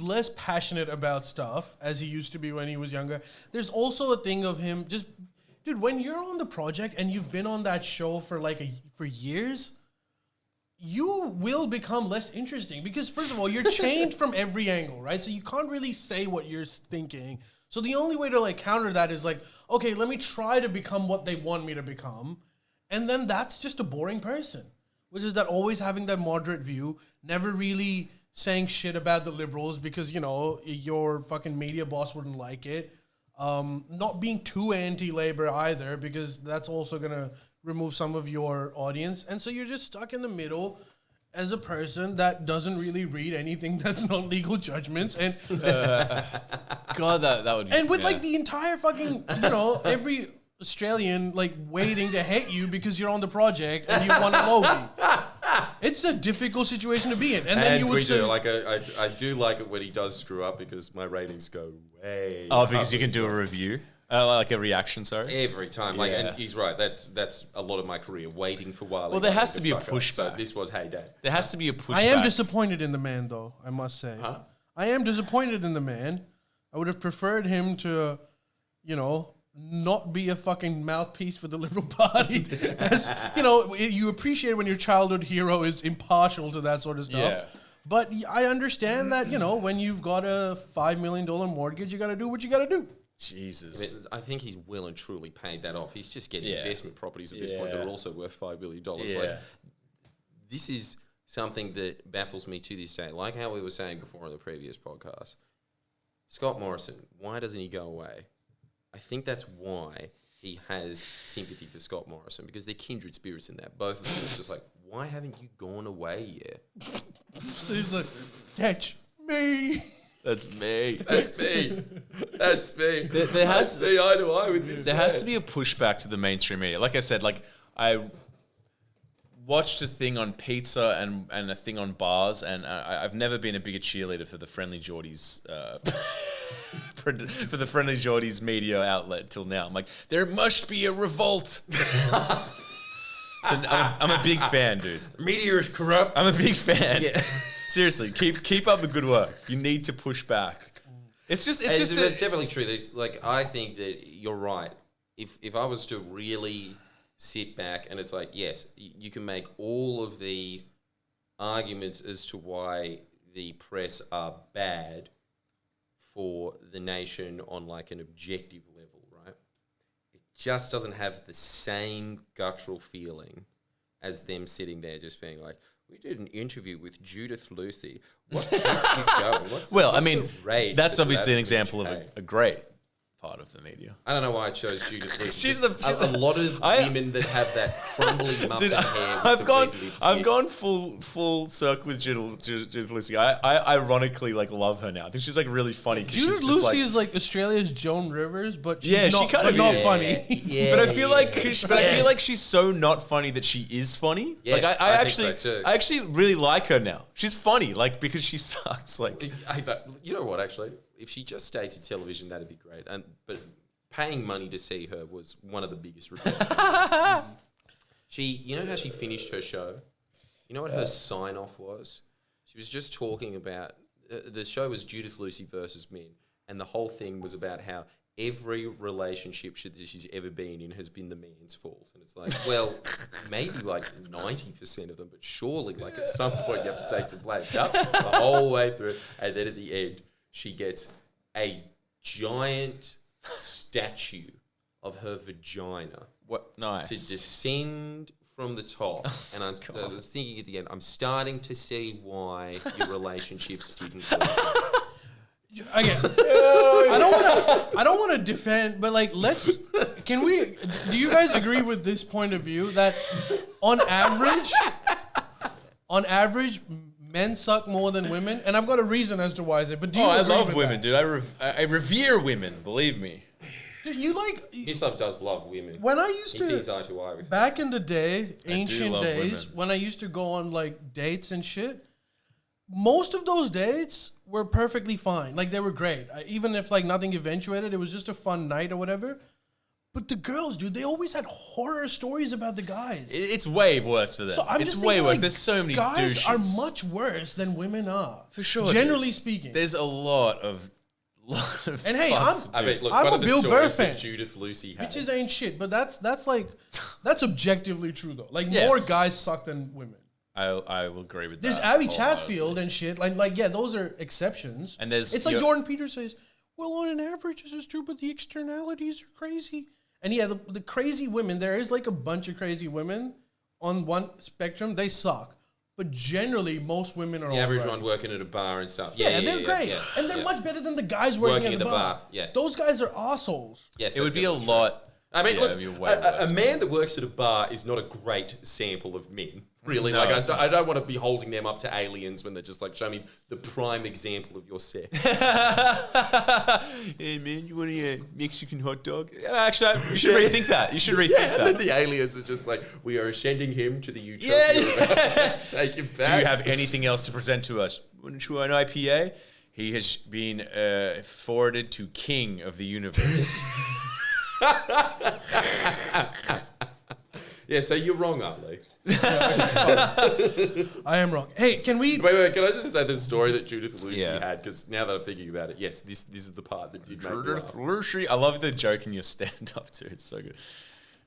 less passionate about stuff as he used to be when he was younger. There's also a thing of him just, dude, when you're on the project and you've been on that show for for years, you will become less interesting because, first of all, you're chained from every angle, right? So you can't really say what you're thinking. So the only way to like counter that is like, okay, let me try to become what they want me to become. And then that's just a boring person, which is that always having that moderate view, never really saying shit about the liberals because, you know, your fucking media boss wouldn't like it. Not being too anti-labor either because that's also going to remove some of your audience. And so you're just stuck in the middle as a person that doesn't really read anything that's not legal judgments. And God, that would. and with like the entire fucking, you know, every Australian like waiting to hate you because you're on the project and you want a Logie. It's a difficult situation to be in. And then you would we say, do. Like, I do like it when he does screw up because my ratings go way because up. you can do a review, like a reaction. Sorry. Every time. Like, Yeah. and he's right. That's a lot of my career, waiting for Waleed. Well, there has to be a fuck up. pushback. So this was heyday. There has to be a pushback. I am disappointed in the man, though, I must say. Huh? I am disappointed in the man. I would have preferred him to, you know, not be a fucking mouthpiece for the Liberal Party. As, you know, you appreciate when your childhood hero is impartial to that sort of stuff. Yeah. But I understand that, you know, when you've got a $5 million mortgage, you got to do what you got to do. Jesus. I think he's well and truly paid that off. He's just getting Yeah. investment properties at this point that Yeah. are also worth $5 billion. Yeah. Like, this is something that baffles me to this day. Like how we were saying before on the previous podcast. Scott Morrison, why doesn't he go away? I think that's why he has sympathy for Scott Morrison, because they're kindred spirits in that. Both of them. It's just like, why haven't you gone away yet? So he's like, that's me. That's me. That's me. That's me. There I has see eye to eye with this. There has to be a pushback to the mainstream media. Like I said, like I watched a thing on pizza and a thing on bars, and I've never been a bigger cheerleader for the Friendlyjordies for the Friendlyjordies media outlet till now. I'm like, there must be a revolt. So I'm a big fan, dude. Media is corrupt. I'm a big fan. Yeah. Seriously, keep up the good work. You need to push back. It's Definitely true. Like, I think that you're right. If I was to really sit back and it's like, yes, you can make all of the arguments as to why the press are bad for the nation on like an objective level, right? It just doesn't have the same guttural feeling as them sitting there just being like, we did an interview with Judith Lucy. What keeps you going? well, I what's mean, the rage that's that obviously an average example of pay? a great part of the media. I don't know why I chose Judith Lucy. She's Just the- a lot of women that have that crumbly muffin Dude, hair. I've with gone, the red lipstick. I've gone full circle with Judith Lucy. I ironically like love her now. I think she's like really funny. 'Cause Judith she's just, Lucy like, is like Australia's Joan Rivers, but she's Yeah, she not, kinda but not is. funny. Yeah, but I feel like, I feel Yes. like she's so not funny that she is funny. Yes, like I think actually, so too. I actually really like her now. She's funny, like because she sucks. Like, But you know what? Actually, if she just stayed to television, that'd be great. But paying money to see her was one of the biggest regrets. You know how she finished her show? You know what her sign off was? She was just talking about the show was Judith Lucy versus men, and the whole thing was about how every relationship that she's ever been in has been the man's fault. And it's like, well, maybe like 90% of them, but surely like at some point you have to take some blame. Nope, the whole way through. And then at the end, she gets a giant statue of her vagina What? Nice. to descend from the top. And I was thinking at the end, I'm starting to see why your relationships didn't work. Again, I don't want to defend, but like, can we? Do you guys agree with this point of view that on average, men suck more than women? And I've got a reason as to why is it. But do you? I agree love with women, that? dude. I revere women. Believe me. You like Mislav does love women. when I used He to sees eye to eye with back in the day, ancient love days, women. when I used to go on like dates and shit. Most of those dates were perfectly fine. Like, they were great. Even if, like, nothing eventuated, it was just a fun night or whatever. But the girls, dude, they always had horror stories about the guys. It's way worse for them. So I'm it's just way thinking, worse. like, There's so many guys douches. are much worse than women are. For sure, Generally dude. speaking. There's a lot of And hey, fucked I mean, look, I'm one a of the Bill stories Burr that fan. Judith Lucy had. Bitches ain't shit. But that's objectively true, though. Like, Yes. more guys suck than women. I will agree with There's that. Abby wholeheartedly. Chatfield and shit. Like, yeah, those are exceptions. And there's it's like your- Jordan Peters says, well, on an average, this is true, but the externalities are crazy. And yeah, the crazy women, there is like a bunch of crazy women on one spectrum. They suck. But generally, most women are the average all one right. working at a bar and stuff. Yeah, they're great. yeah, and they're yeah. much better than the guys working at the bar. Yeah. Those guys are assholes. Yes, It would that's be a definitely true. lot. I mean, yeah, look, it'd be way worse. a man that works at a bar is not a great sample of men, really. No, Like, it's I don't want to be holding them up to aliens when they're just like, show me the prime example of your sex. Hey man, you want a Mexican hot dog? Actually, you should rethink that. You should rethink And then that. the aliens are just like, we are sending him to the utopia. Yeah. Take him Do back. you have anything else to present to us? Want to try an IPA? He has been forwarded to King of the Universe. Yeah, so you're wrong, Ali. I am wrong. Hey, can we... Wait, can I just say the story that Judith Lucy Yeah. had? Because now that I'm thinking about it, yes, this is the part that did make me laugh. I love the joke in your stand-up too. It's so good.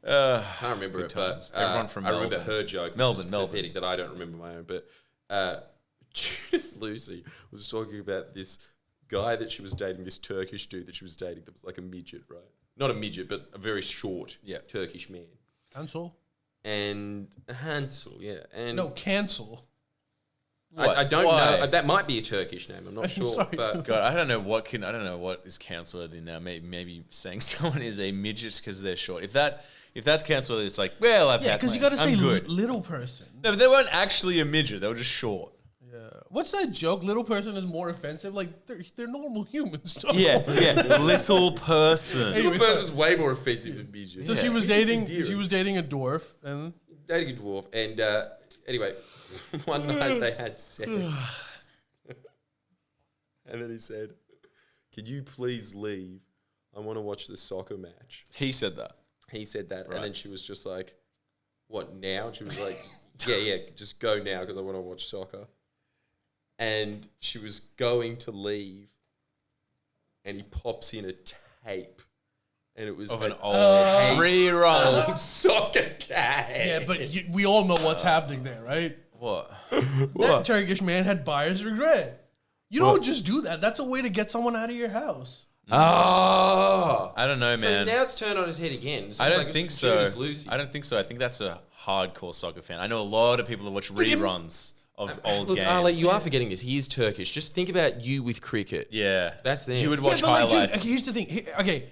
I can't remember Good it, but times. Everyone from I remember Melbourne. her joke. Melbourne. Pathetic that I don't remember my own. But Judith Lucy was talking about this guy that she was dating, this Turkish dude that she was dating that was like a midget, right? Not a midget, but a very short Turkish man. Cancel? And Hansel, yeah. And No, cancel. I don't Why? know. That might be a Turkish name. I'm not sure. sorry, but God, I don't know what is cancel-worthy now. Maybe saying someone is a midget because they're short. If that's cancel, it's like, well, I've Yeah, had because you my- got to I'm say good. little person. No, but they weren't actually a midget. They were just short. Yeah. What's that joke? Little person is more offensive. Like, they're normal humans. Don't Yeah, worry. yeah. Little person. Anyway, little person's way more offensive than midget. So she was Midget's dating. endearing. She was dating a dwarf, and dating a dwarf, and anyway, one night they had sex, and then he said, "Can you please leave? I want to watch the soccer match." He said that. He said that, Right. and then she was just like, "What now?" And she was like, "Yeah, just go now because I want to watch soccer." And she was going to leave, and he pops in a tape, and it was Of an a old taped rerun. old soccer game. yeah, but we all know what's happening there, right? What? That Turkish man had buyer's regret. You don't just do that. That's a way to get someone out of your house. Oh, I don't know, so man. now it's turned on its head again. It's I just don't like think it's so. Judith Lucy. I don't think so. I think that's a hardcore soccer fan. I know a lot of people that watch reruns of old Look, games. Ale, you are forgetting this. He is Turkish. Just think about you with cricket. Yeah. That's them. You would Yeah, watch but like, dude, highlights. here's the thing. Okay,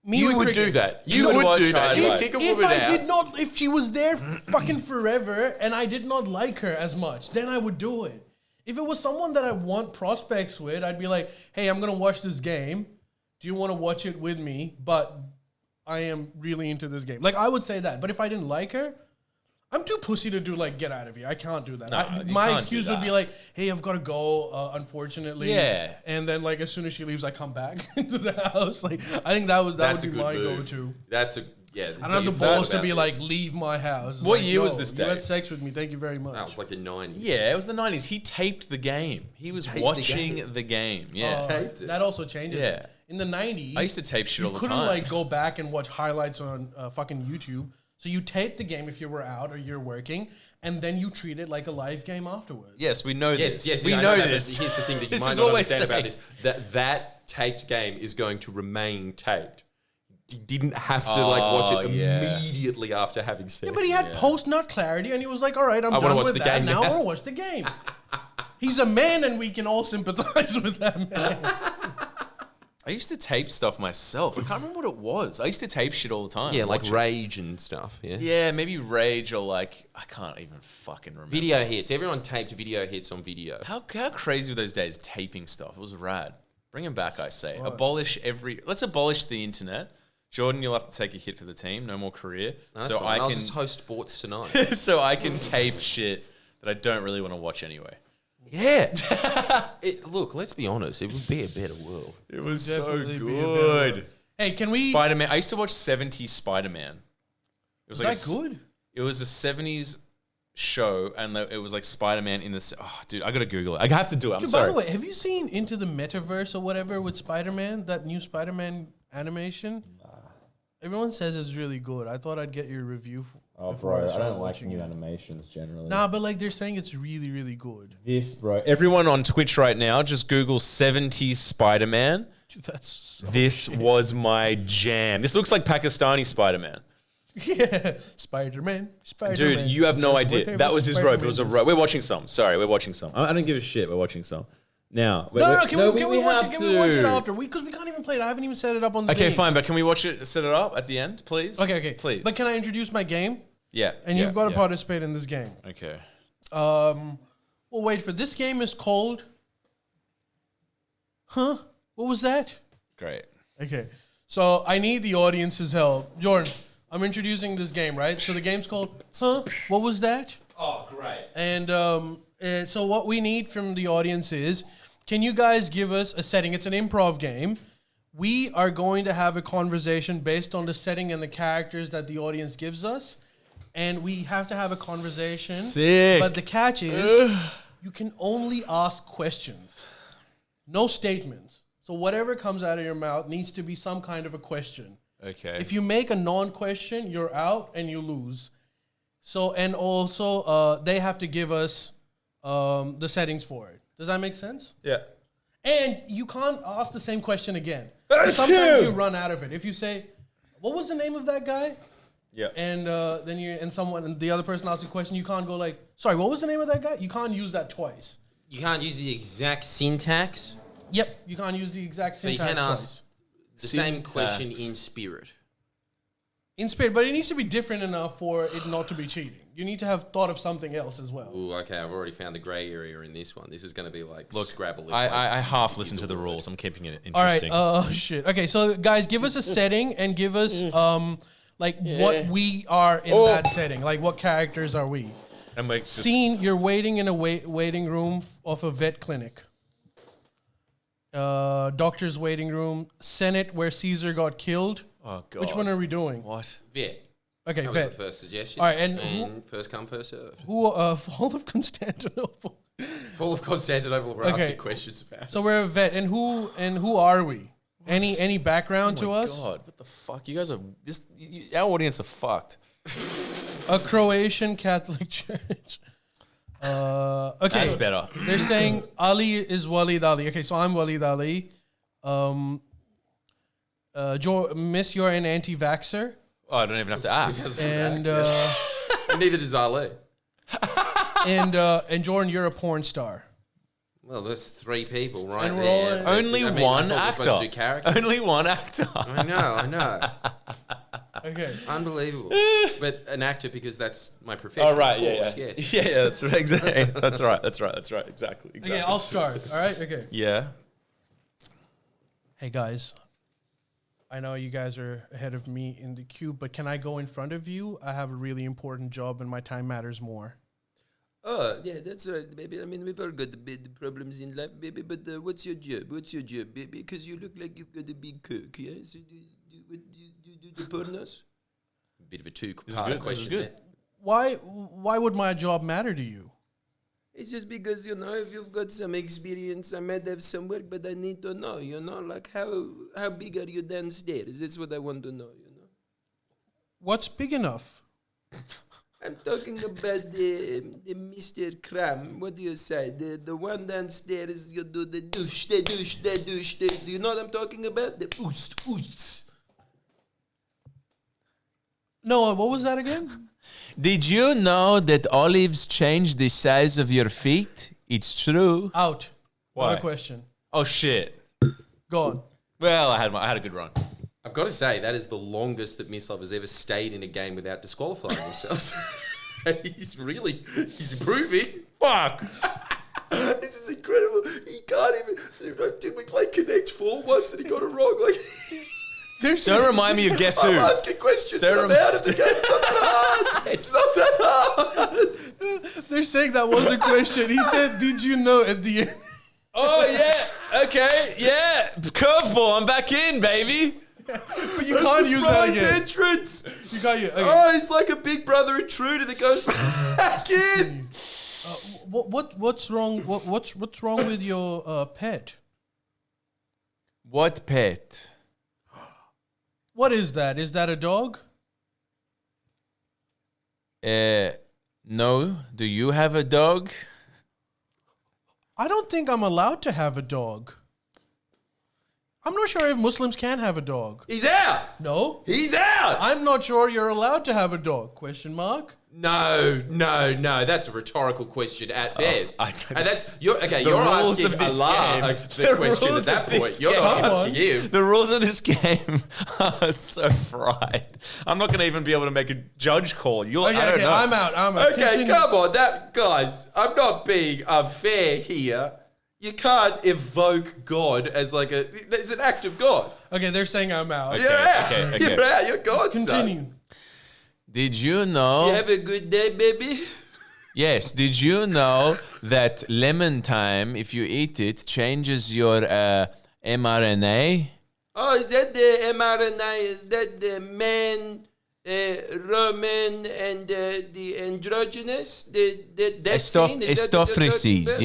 me You with would cricket, do that. You You would would watch do that. You highlights. kick a If woman I out. did not, if she was there fucking forever and I did not like her as much, then I would do it. If it was someone that I want prospects with, I'd be like, hey, I'm going to watch this game. Do you want to watch it with me? But I am really into this game. Like, I would say that. But if I didn't like her, I'm too pussy to do, like, get out of here. I can't do that. No, you my can't excuse do would be that. like, hey, I've got to go, unfortunately. Yeah. And then, like, as soon as she leaves, I come back into the house. Like, I think that would That's be a good my move. go-to. That's a yeah. I don't have the you've thought balls to about be this. like, leave my house. What Like, year was yo, this, You Dave? had sex with me. Thank you very much. That was like the 90s. Yeah, it was the 90s. He taped the game. He was Taped the watching game. the game. Yeah. Taped it. That also changes. Yeah. it. in the 90s, I used to tape shit all the couldn't time. like go back and watch highlights on fucking YouTube. So you tape the game if you were out or you're working, and then you treat it like a live game afterwards. Yes, we know this. Yes, we I know that, this. but here's the thing that you This might is not what we're understand about saying. this: that taped game is going to remain taped. You didn't have to like watch it immediately after having seen. Yeah, but he had post-nut clarity, and he was like, "All right, I'm wanna done watch with the that. game Now I now." want to watch the game." He's a man, and we can all sympathize with that man. I used to tape stuff myself. I can't remember what it was. I used to tape shit all the time. Yeah, like watch it. Rage and stuff. Yeah. Yeah, maybe Rage or like I can't even fucking remember. Video hits. Everyone taped video hits on video. How crazy were those days taping stuff? It was rad. Bring them back, I say. Let's abolish the internet. Jordan, you'll have to take a hit for the team. No more career. No, that's fine. I'll just host sports tonight. so I can tape shit that I don't really want to watch anyway. Yeah. Look, let's be honest. It would be a better world. It was Definitely so be a better good. Hey, can we? Spider-Man. I used to watch 70s Spider-Man. It was Is that good? It was a 70s show, and it was like Spider-Man in this. Oh, dude, I gotta Google it. I have to do it. I'm Dude, sorry. by the way, have you seen Into the Metaverse or whatever with Spider-Man? That new Spider-Man animation? Everyone says it's really good. I thought I'd get your review. Oh, before bro, I started don't like watching new it. animations generally. Nah, but like they're saying it's really, really good. This, bro. Everyone on Twitch right now, just Google 70s Spider-Man. Dude, that's so This was my jam. This looks like Pakistani Spider-Man. yeah, Spider-Man. Dude, you have no That's idea. whatever That was his rope. It was a Spider-Man rope. We're watching some. Sorry, we're watching some. I don't give a shit. We're watching some. Now. is. No, can we watch it? have Can we watch it to. after? Because we can't even play it. I haven't even set it up on the Okay, thing. fine, but can we watch it, set it up at the end, please? Okay. Please. But can I introduce my game? Yeah. And yeah, you've got to yeah. participate in this game. Okay. Well, wait for this game is called. Huh? What was that? Great. Okay, so I need the audience's help. Jordan, I'm introducing this game, right? So the game's called. Huh? What was that? Oh, great. And so what we need from the audience is, can you guys give us a setting? It's an improv game. We are going to have a conversation based on the setting and the characters that the audience gives us. And we have to have a conversation. Sick. But the catch is, you can only ask questions. No statements. So whatever comes out of your mouth needs to be some kind of a question. Okay. If you make a non-question, you're out and you lose. So, and also, they have to give us the settings for it. Does that make sense? Yeah. And you can't ask the same question again. That's Sometimes true. you run out of it. If you say, "What was the name of that guy?" Yeah. and the other person asks a question, you can't go like, "Sorry, what was the name of that guy?" You can't use that twice. You can't use the exact syntax, Yep, you can't use the exact so you syntax can ask twice. the same Syntax. question in spirit. In spirit, but it needs to be different enough for it not to be cheating. You need to have thought of something else as well. Ooh, okay, I've already found the grey area in this one. This is going to be like Look, Scrabble. if, I like, half listened is to a the word. rules. I'm keeping it All right. interesting. Oh shit. Okay, so guys, give us a setting and give us what we are in that setting. Like what characters are we? and like, just- Scene: you're waiting in a waiting room of a vet clinic. Doctor's waiting room. Senate where Caesar got killed. Oh god. Which one are we doing? What? Vet. Okay, That was vet. the first suggestion. All right, and first come, first served. Who? Fall of Constantinople. Full of Constantinople, we're Okay. asking questions about. So we're a vet, and who are we? Any background to Oh my us? God, what the fuck? You guys are our audience are fucked. A Croatian Catholic church. Okay. That's better. They're saying Ali is Waleed Ali. Okay, so I'm Waleed Ali. Miss, you're an anti-vaxxer. Oh, I don't even have to ask. And Neither does Ali. and Jordan, you're a porn star. Well, there's three people right And we're there. all- Only I mean, I one thought we're supposed to actor. do characters. Only one actor. I know. Okay. Unbelievable. But an actor because that's my profession. Oh right, of yeah, course, yeah, yes. yeah. That's right, exactly. That's right. Exactly. Okay, I'll start. All right. Okay. Yeah. Hey guys, I know you guys are ahead of me in the queue, but can I go in front of you? I have a really important job, and my time matters more. Oh, yeah, that's right, baby. I mean, we've all got the big problems in life, baby. But what's your job? Baby? Because you look like you've got a big cook, yeah? So do you do the pornos? Bit of a This is two-part good. question. This is good. Why would my job matter to you? It's just because, if you've got some experience, I might have some work, but I need to know, like how big are you downstairs? That's what I want to know, What's big enough? I'm talking about the Mr. Cram. What do you say? The one downstairs, you do the douche. Do you know what I'm talking about? The oost. No, what was that again? Did you know that olives change the size of your feet? It's true. Out. Why? Not a question. Oh shit. Go on. Well, I had a good run. I've got to say, that is the longest that Miss Love has ever stayed in a game without disqualifying themselves. He's improving. Fuck. This is incredible. He can't even. Did we play Connect 4 once and he got it wrong? Like, Don't remind me of Guess Who. I'm asking questions about it again. It's not that hard. It's not that hard. They're saying that was the question. He said, "Did you know?" At the end. Oh yeah. Okay. Yeah. Curveball. I'm back in, baby. But you can't use that again. Entrance. You can't use. Okay. Oh, he's like a Big Brother intruder that goes back in. What's wrong? What's wrong with your pet? What pet? What is that? Is that a dog? No. Do you have a dog? I don't think I'm allowed to have a dog. I'm not sure if Muslims can have a dog. He's out. No? He's out. I'm not sure you're allowed to have a dog. Question mark? No. That's a rhetorical question at best. The You're rules asking of this Allah game. the question rules at that of this point. You're game. not asking him. The rules of this game are so fried. I'm not going to even be able to make a judge call. I don't know. I'm out. Okay, Continue. come on, guys. I'm not being unfair here. You can't evoke God as it's an act of God. Okay, they're saying I'm out. Okay. You're out. okay. You're out. You're God. Continue. Did you know? You have a good day, baby. Yes. Did you know that lemon thyme, if you eat it, changes your mRNA? Oh, is that the mRNA? Is that the man, Roman, and the androgynous? The vaccine? Estophaces.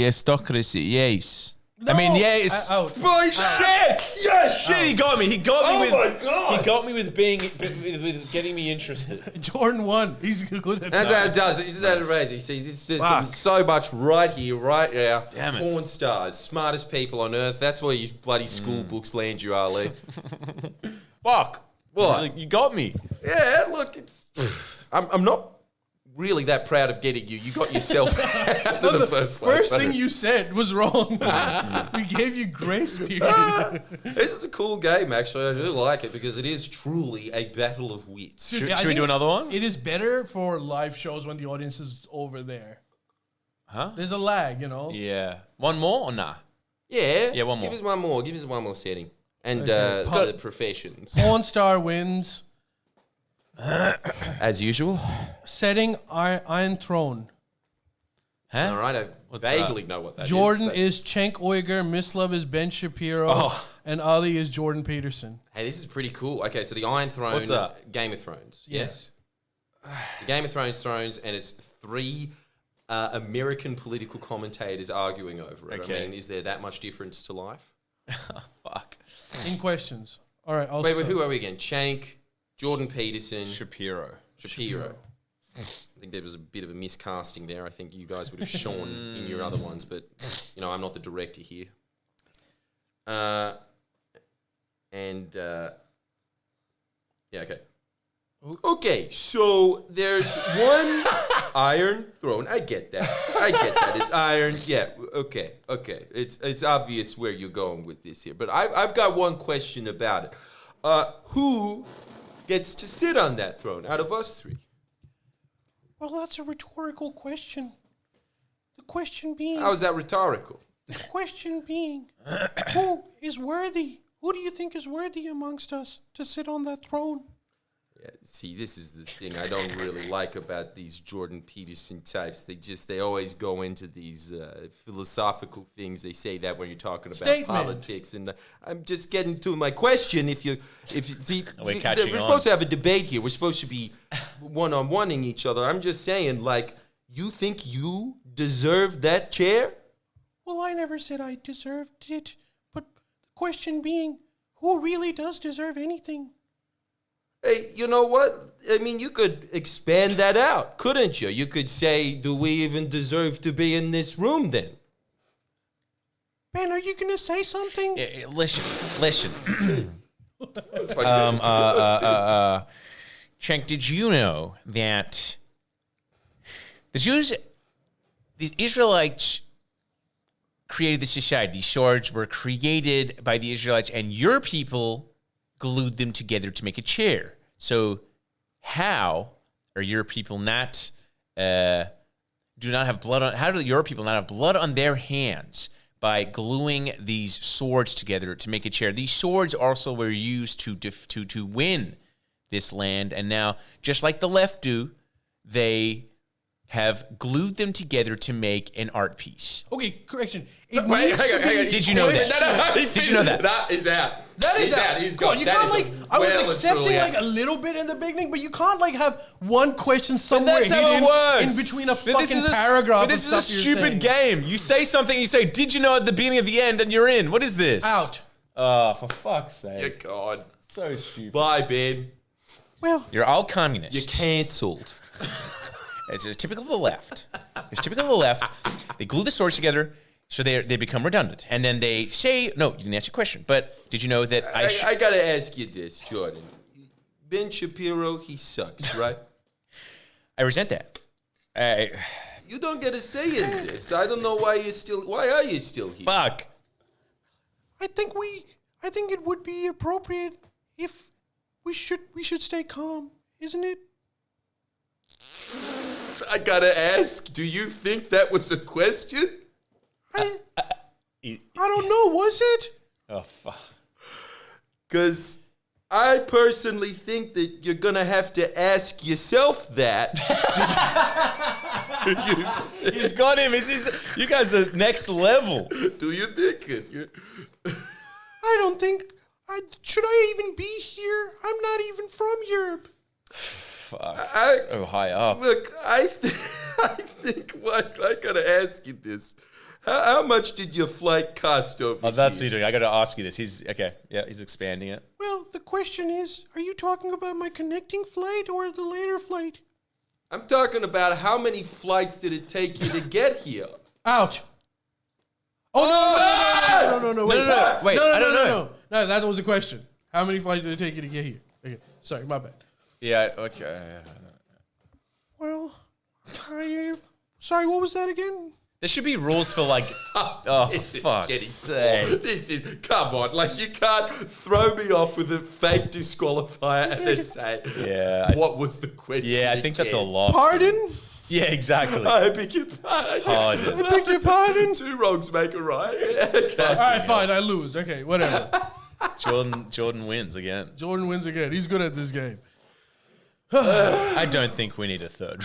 Yes. I mean, yes. Out. Boy, Shit! Yes! Shit, he got me. He got me with. my God. He got me with with getting me interested. Jordan won. He's good at That's that. how it does. Isn't that amazing? See, there's so much right here, right now. Damn it. Porn stars, smartest people on earth. That's where your bloody school books land you, Ali. Fuck. What? You got me. Yeah, look, I'm not really that proud of getting you. You got yourself out of the first place. First thing you said was wrong. We gave you grace period. This is a cool game, actually. I do like it because it is truly a battle of wits. Should I we think do another one? It is better for live shows when the audience is over there. Huh? There's a lag, Yeah. One more or nah? Yeah, one more. Give us one more setting. And Okay. the professions. Porn star wins. As usual. Setting Iron Throne. Huh? All right, I What's vaguely know what that Jordan is. is Cenk Uyghur, Mislav is Ben Shapiro, and Ali is Jordan Peterson. Hey, this is pretty cool. Okay, so the Iron Throne. What's that? Game of Thrones. Yeah. Yes. The Game of Thrones, and it's 3 American political commentators arguing over it. Okay. I mean, is there that much difference to life? Fuck. In questions. All right, I'll Wait, start. who are we again? Cenk, Jordan Peterson, Shapiro. I think there was a bit of a miscasting there. I think you guys would have shone in your other ones, but I'm not the director here. Yeah, okay. Okay, so there's one Iron Throne. I get that. It's iron. Yeah, okay. It's obvious where you're going with this here, but I've got one question about it. Who gets to sit on that throne out of us 3? Well, that's a rhetorical question. The question being... How is that rhetorical? The question being, who is worthy? Who do you think is worthy amongst us to sit on that throne? Yeah, see, this is the thing I don't really like about these Jordan Peterson types. They always go into these philosophical things. They say that when you're talking about Statement. politics, and I'm just getting to my question. We're catching on. supposed to have a debate here. We're supposed to be one-on-one-ing each other. I'm just saying, like, You think you deserve that chair? Well, I never said I deserved it. But the question being, who really does deserve anything? Hey, you know what? I mean, you could expand that out, couldn't you? You could say, do we even deserve to be in this room then? Ben, are you going to say something? Yeah, listen. Shank, did you know that the Israelites created the society? These swords were created by the Israelites, and your people glued them together to make a chair. So how are your people not how do your people not have blood on their hands by gluing these swords together to make a chair? These swords also were used to win this land, and now, just like the left do, they have glued them together to make an art piece. Okay, correction. Hang on. Did you know that? Did you know that? That is out. That is out. He's Come on, gone. you That can't is like. I was well and accepting truly like out. a little bit in the beginning, but you can't like have one question somewhere That's how hidden it works. in between a But this fucking is paragraph. But this of is a stuff you're stupid saying. game. You say something, you say, "Did you know?" at the beginning of the end, and you're in. What is this? Out. Oh, for fuck's sake! Your God. So stupid. Bye, Ben. Well, You're all communists. You're cancelled. It's typical of the left. It's typical of the left. They glue the swords together, so they become redundant, and then they say, "No, you didn't answer your question." But did you know that I gotta ask you this, Jordan. Ben Shapiro, he sucks, right? I resent that. You don't get a say in this. I don't know why are you still here? Fuck. I think it would be appropriate if we should stay calm, isn't it? I gotta ask, do you think that was a question? I don't know. Was it? Oh fuck. Because I personally think that you're gonna have to ask yourself that. He's got him. You guys are next level. Do you think it? I don't think. Should I even be here? I'm not even from Europe. Fuck. I- So high up. Look, I think what I gotta ask you this. How much did your flight cost over Oh, that's what here? you're doing. I got to ask you this. He's okay. Yeah, he's expanding it. Well, the question is, are you talking about my connecting flight or the later flight? I'm talking about how many flights did it take you to get here? Out. Oh, no, wait. No, wait, I don't know. No, that was a question. How many flights did it take you to get here? Okay, sorry, my bad. Yeah. Okay. Well, sorry, what was that again? There should be rules for like. Oh, This is fuck's getting sake. poor. This is, come on, like you can't throw me off with a fake disqualifier and then say, Yeah. what was the question? Yeah, I think that's a again? loss. Pardon? Yeah, exactly. I beg your pardon. Pardon. I beg your pardon? Two wrongs make a right. All right, fine, I lose. Okay, whatever. Jordan wins again. Jordan wins again. He's good at this game. I don't think we need a third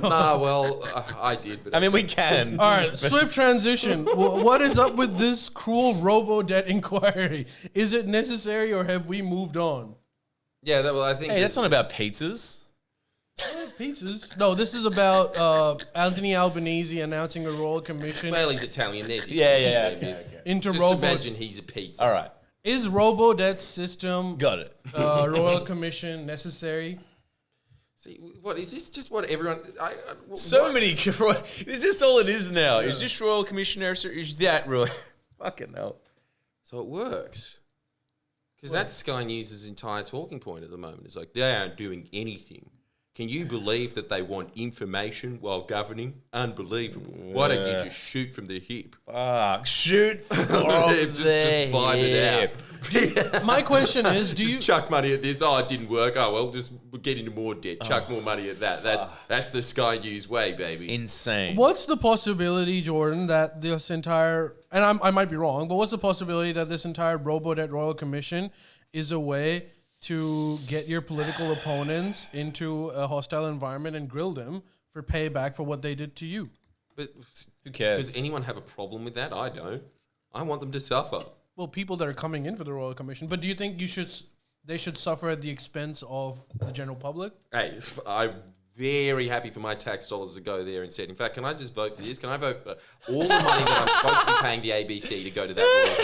round. I did. But I mean, we can. All right, swift transition. What is up with this cruel Robodebt inquiry? Is it necessary or have we moved on? yeah, I think. Hey, that's not about pizzas. Pizzas? No, this is about Anthony Albanese announcing a royal commission Well, he's Italian. There's Yeah. Okay. into Just Robo. imagine he's a pizza. All right. Is Robodebt's system Got it. royal commission necessary? See, what is this? Just what everyone? So what? many. Is this all it is now? Is this royal commissioner? Or is that really? Fucking hell. So it works. Because that's Sky News' entire talking point at the moment. It's like they aren't doing anything. Can you believe that they want information while governing? Unbelievable. Why don't you just shoot from the hip? Fuck. Shoot from just vibe it out. My question is, do you chuck money at this? Oh, it didn't work. Oh well, just get into more debt. Chuck more money at that. That's the Sky News way, baby. Insane. what's the possibility, Jordan, that this entire, and I might be wrong, but what's the possibility that this entire Robodebt Royal Commission is a way to get your political opponents into a hostile environment and grill them for payback for what they did to you? But Who cares? does anyone have a problem with that? I don't. I want them to suffer. Well, people that are coming in for the Royal Commission, but do you think they should suffer at the expense of the general public? Hey, I very happy for my tax dollars to go there instead. In fact, can I just vote for this? Can I vote for all the money that I'm supposed to be paying the ABC to go to that Royal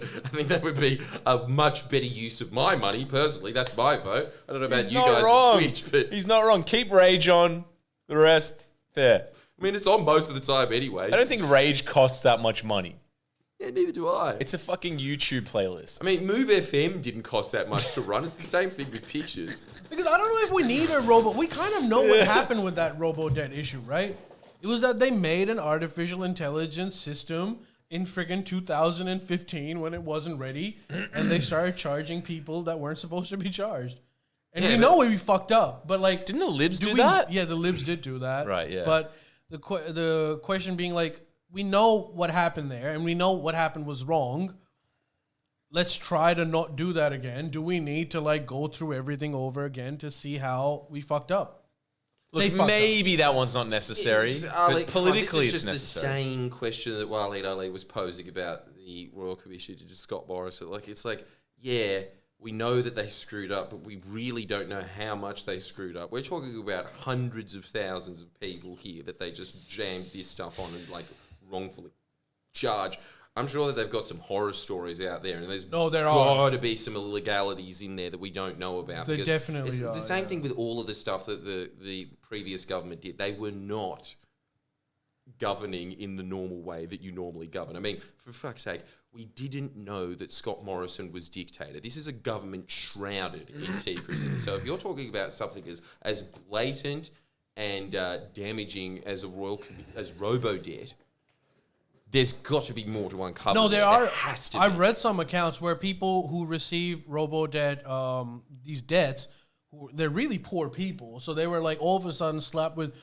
Commission? I think that would be a much better use of my money, personally. That's my vote. I don't know about you guys on Twitch, but... He's not wrong. Keep Rage on. The rest, fair. I mean, it's on most of the time anyway. I don't think Rage costs that much money. Yeah, neither do I. It's a fucking YouTube playlist. I mean, Move FM didn't cost that much to run. It's the same thing with pictures. Because I don't know if we need a robo. We kind of know what happened with that Robodebt issue, right? It was that they made an artificial intelligence system in friggin' 2015 when it wasn't ready, and they started charging people that weren't supposed to be charged. And we know we fucked up, but like, didn't the libs do that? Yeah, the libs did do that. Right. Yeah. But the question being like, we know what happened there, and we know what happened was wrong. Let's try to not do that again. Do we need to like go through everything over again to see how we fucked up? Look, maybe that one's not necessary, but politically it's it's just necessary. the same question that Waleed Ali was posing about the Royal Commission to Scott Morrison. Like, it's like, yeah, we know that they screwed up, but we really don't know how much they screwed up. We're talking about hundreds of thousands of people here that they just jammed this stuff on and like wrongfully charge. I'm sure that they've got some horror stories out there, and there's got to be some illegalities in there that we don't know about. There definitely it's are. The same thing with all of the stuff that the previous government did. They were not governing in the normal way that you normally govern. I mean, for fuck's sake, we didn't know that Scott Morrison was dictator. This is a government shrouded in secrecy. So if you're talking about something as blatant and damaging as Robodebt, there's got to be more to uncover. No, there are. Has to I've read some accounts where people who receive Robodebt, these debts, they're really poor people. So they were like all of a sudden slapped with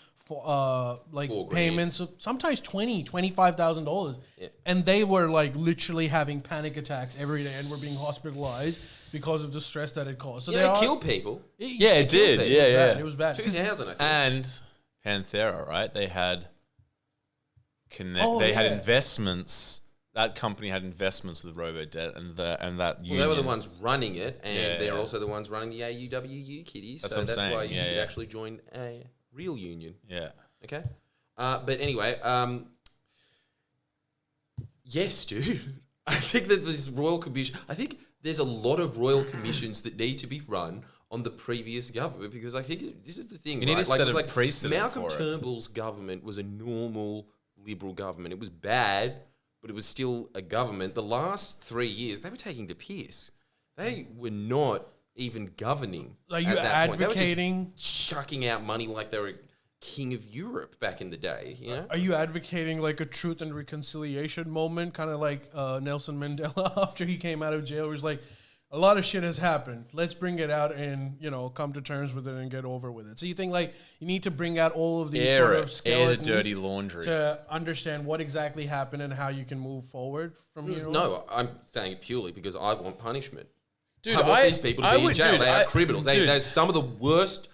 like payments of sometimes $25,000, and they were like literally having panic attacks every day and were being hospitalized because of the stress that it caused. So they killed people. It did. Yeah, it was bad. 2000, I think. And Panthera, right? They had had investments. That company had investments with Robodebt and that union. Well, they were the ones running it, and they're also the ones running the AUWU kiddies. That's so what I'm that's saying. why you should actually join a real union. Yeah. Okay. But anyway, yes, dude. I think that this Royal Commission. I think there's a lot of Royal Commissions that need to be run on the previous government, because I think this is the thing. You need to set a precedent Malcolm for it. Turnbull's government was a normal Liberal government. It was bad, but it was still a government. The last 3 years, they were taking the piss. They were not even governing. Are you advocating? They were just chucking out money like they were king of Europe back in the day. You know? Are you advocating like a truth and reconciliation moment, kind of like Nelson Mandela after he came out of jail? Where he's like, a lot of shit has happened. Let's bring it out and, come to terms with it and get over with it. So you think like you need to bring out all of these sort of skeletons, the dirty laundry, to understand what exactly happened and how you can move forward from here on? No, I'm saying it purely because I want punishment. Dude, I want these people to be in jail. They are criminals. They're some of the worst